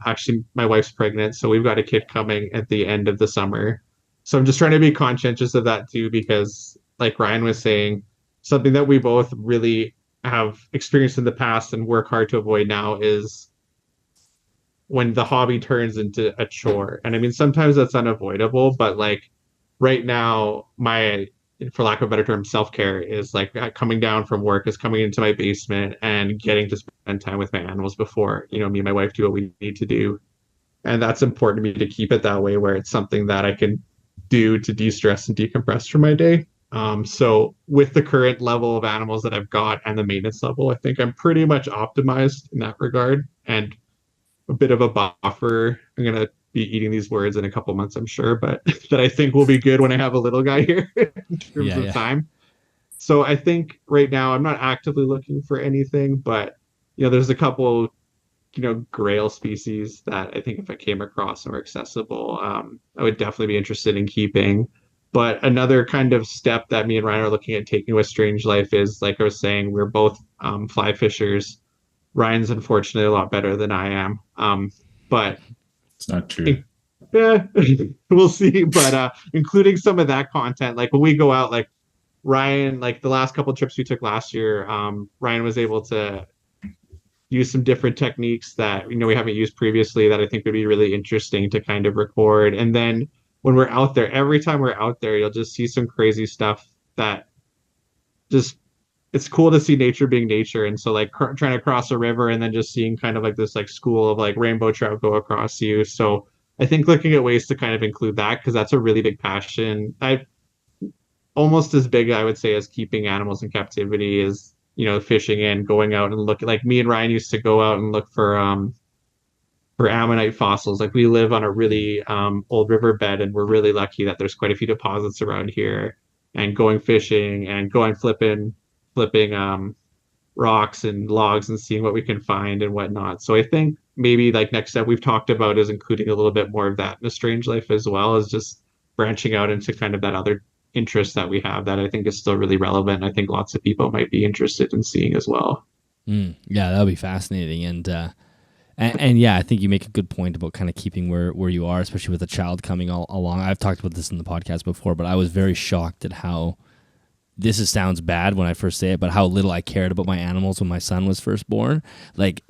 actually, my wife's pregnant, so we've got a kid coming at the end of the summer. So I'm just trying to be conscientious of that too, because like Ryan was saying, something that we both really have experienced in the past and work hard to avoid now is when the hobby turns into a chore. And I mean, sometimes that's unavoidable, but like right now, for lack of a better term, self-care is like coming down from work, is coming into my basement and getting to spend time with my animals before, me and my wife do what we need to do. And that's important to me, to keep it that way, where it's something that I can do to de-stress and decompress from my day. So with the current level of animals that I've got and the maintenance level, I think I'm pretty much optimized in that regard, and a bit of a buffer. I'm going to be eating these words in a couple months, I'm sure, but that I think will be good when I have a little guy here in terms of time. So I think right now I'm not actively looking for anything, but there's a couple grail species that I think if I came across and were accessible, I would definitely be interested in keeping. But another kind of step that me and Ryan are looking at taking with Strange Life is, like I was saying, we're both fly fishers. Ryan's unfortunately a lot better than I am, but it's not true. We'll see. But including some of that content, like when we go out, like Ryan, like the last couple of trips we took last year, Ryan was able to use some different techniques that we haven't used previously that I think would be really interesting to kind of record. And then when we're out there, every time we're out there, you'll just see some crazy stuff that just, it's cool to see nature being nature. And so like trying to cross a river and then just seeing kind of like this like school of like rainbow trout go across you. So I think looking at ways to kind of include that, because that's a really big passion. almost as big, I would say, as keeping animals in captivity is, fishing and going out and looking. Like me and Ryan used to go out and look for ammonite fossils. Like we live on a really old riverbed, and we're really lucky that there's quite a few deposits around here. And going fishing and going flipping rocks and logs and seeing what we can find and whatnot. So I think maybe like next step we've talked about is including a little bit more of that in a strange life, as well as just branching out into kind of that other interest that we have that I think is still really relevant. I think lots of people might be interested in seeing as well. Yeah, that'll be fascinating. And yeah, I think you make a good point about kind of keeping where you are, especially with a child coming along. I've talked about this in the podcast before, but I was very shocked at how, sounds bad when I first say it, but how little I cared about my animals when my son was first born. Like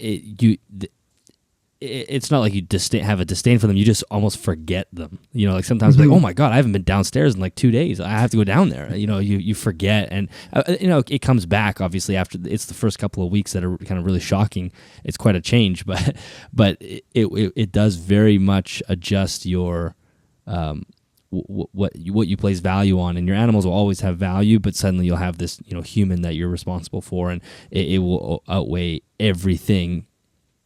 it's not like you have a disdain for them. You just almost forget them. Like sometimes like, oh my God, I haven't been downstairs in like 2 days. I have to go down there. You forget. And, it comes back obviously after it's the first couple of weeks that are kind of really shocking. It's quite a change, but it does very much adjust your, what you place value on, and your animals will always have value, but suddenly you'll have this, human that you're responsible for, and it will outweigh everything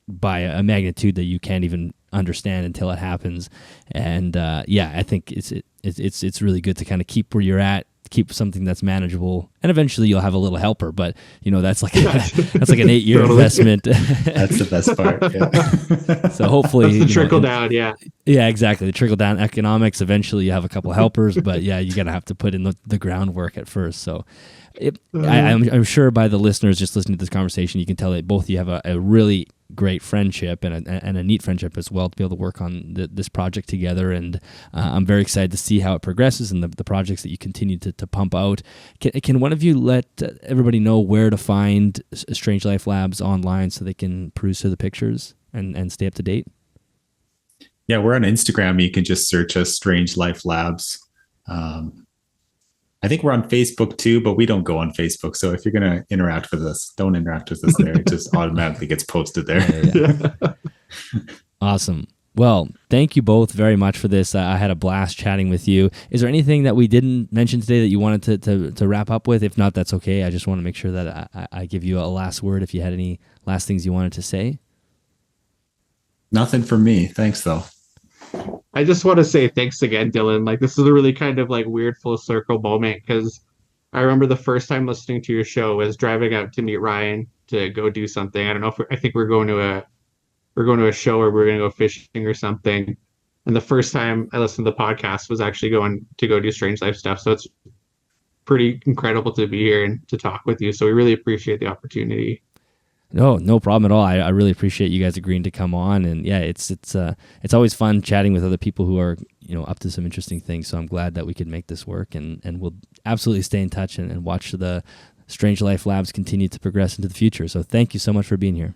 by a magnitude that you can't even understand until it happens. And I think it's really good to kind of keep where you're at, keep something that's manageable, and eventually you'll have a little helper. But that's like that's like an 8-year investment. That's the best part. Yeah. So hopefully that's the trickle down. Yeah, exactly. The trickle down economics. Eventually you have a couple helpers, but yeah, you're gonna have to put in the groundwork at first. So. I'm sure by the listeners just listening to this conversation, you can tell that both of you have a really great friendship and a neat friendship as well to be able to work on this project together. And I'm very excited to see how it progresses and the projects that you continue to pump out. Can one of you let everybody know where to find Strange Life Labs online so they can peruse through the pictures and stay up to date? Yeah, we're on Instagram. You can just search us Strange Life Labs. I think we're on Facebook too, but we don't go on Facebook. So if you're going to interact with us, don't interact with us there. It just automatically gets posted there. Yeah. Awesome. Well, thank you both very much for this. I had a blast chatting with you. Is there anything that we didn't mention today that you wanted to wrap up with? If not, that's okay. I just want to make sure that I give you a last word if you had any last things you wanted to say. Nothing from me. Thanks, though. I just want to say thanks again, Dylan. Like, this is a really kind of like weird full circle moment, because I remember the first time listening to your show was driving out to meet Ryan to go do something. I don't know if I think we're going to a show, or we're going to go fishing or something. And the first time I listened to the podcast was actually going to go do Strange Life stuff. So it's pretty incredible to be here and to talk with you. So we really appreciate the opportunity. No problem at all. I really appreciate you guys agreeing to come on, and yeah, it's always fun chatting with other people who are up to some interesting things. So I'm glad that we could make this work, and we'll absolutely stay in touch and watch the Strange Life Labs continue to progress into the future. So thank you so much for being here.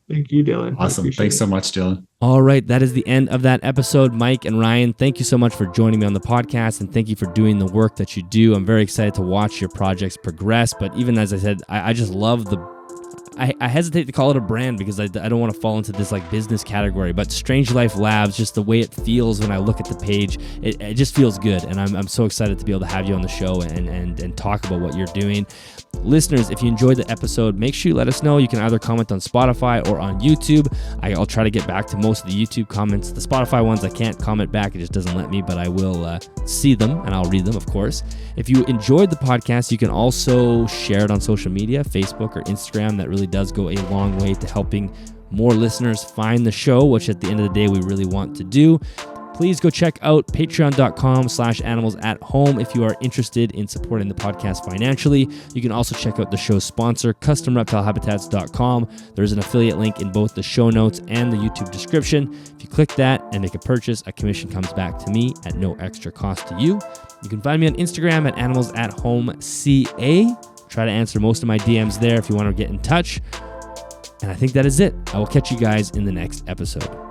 Thank you, Dylan. Awesome. Thanks so much, Dylan. All right, that is the end of that episode. Mike and Ryan, thank you so much for joining me on the podcast, and thank you for doing the work that you do. I'm very excited to watch your projects progress, but even as I said, I just love I hesitate to call it a brand because I don't want to fall into this like business category, but Strange Life Labs, just the way it feels when I look at the page, it just feels good, and I'm so excited to be able to have you on the show and talk about what you're doing. Listeners, if you enjoyed the episode, make sure you let us know. You can either comment on Spotify or on YouTube. I'll try to get back to most of the YouTube comments. The Spotify ones I can't comment back, it just doesn't let me, but I will see them and I'll read them, of course. If you enjoyed the podcast, you can also share it on social media, Facebook or Instagram. That really does go a long way to helping more listeners find the show, which at the end of the day we really want to do. Please go check out patreon.com/animalsathome if you are interested in supporting the podcast financially. You can also check out the show's sponsor, customreptilehabitats.com. There's an affiliate link in both the show notes and the YouTube description. If you click that and make a purchase, a commission comes back to me at no extra cost to you. You can find me on Instagram at animalsathomeca. Try to answer most of my DMs there if you want to get in touch. And I think that is it. I will catch you guys in the next episode.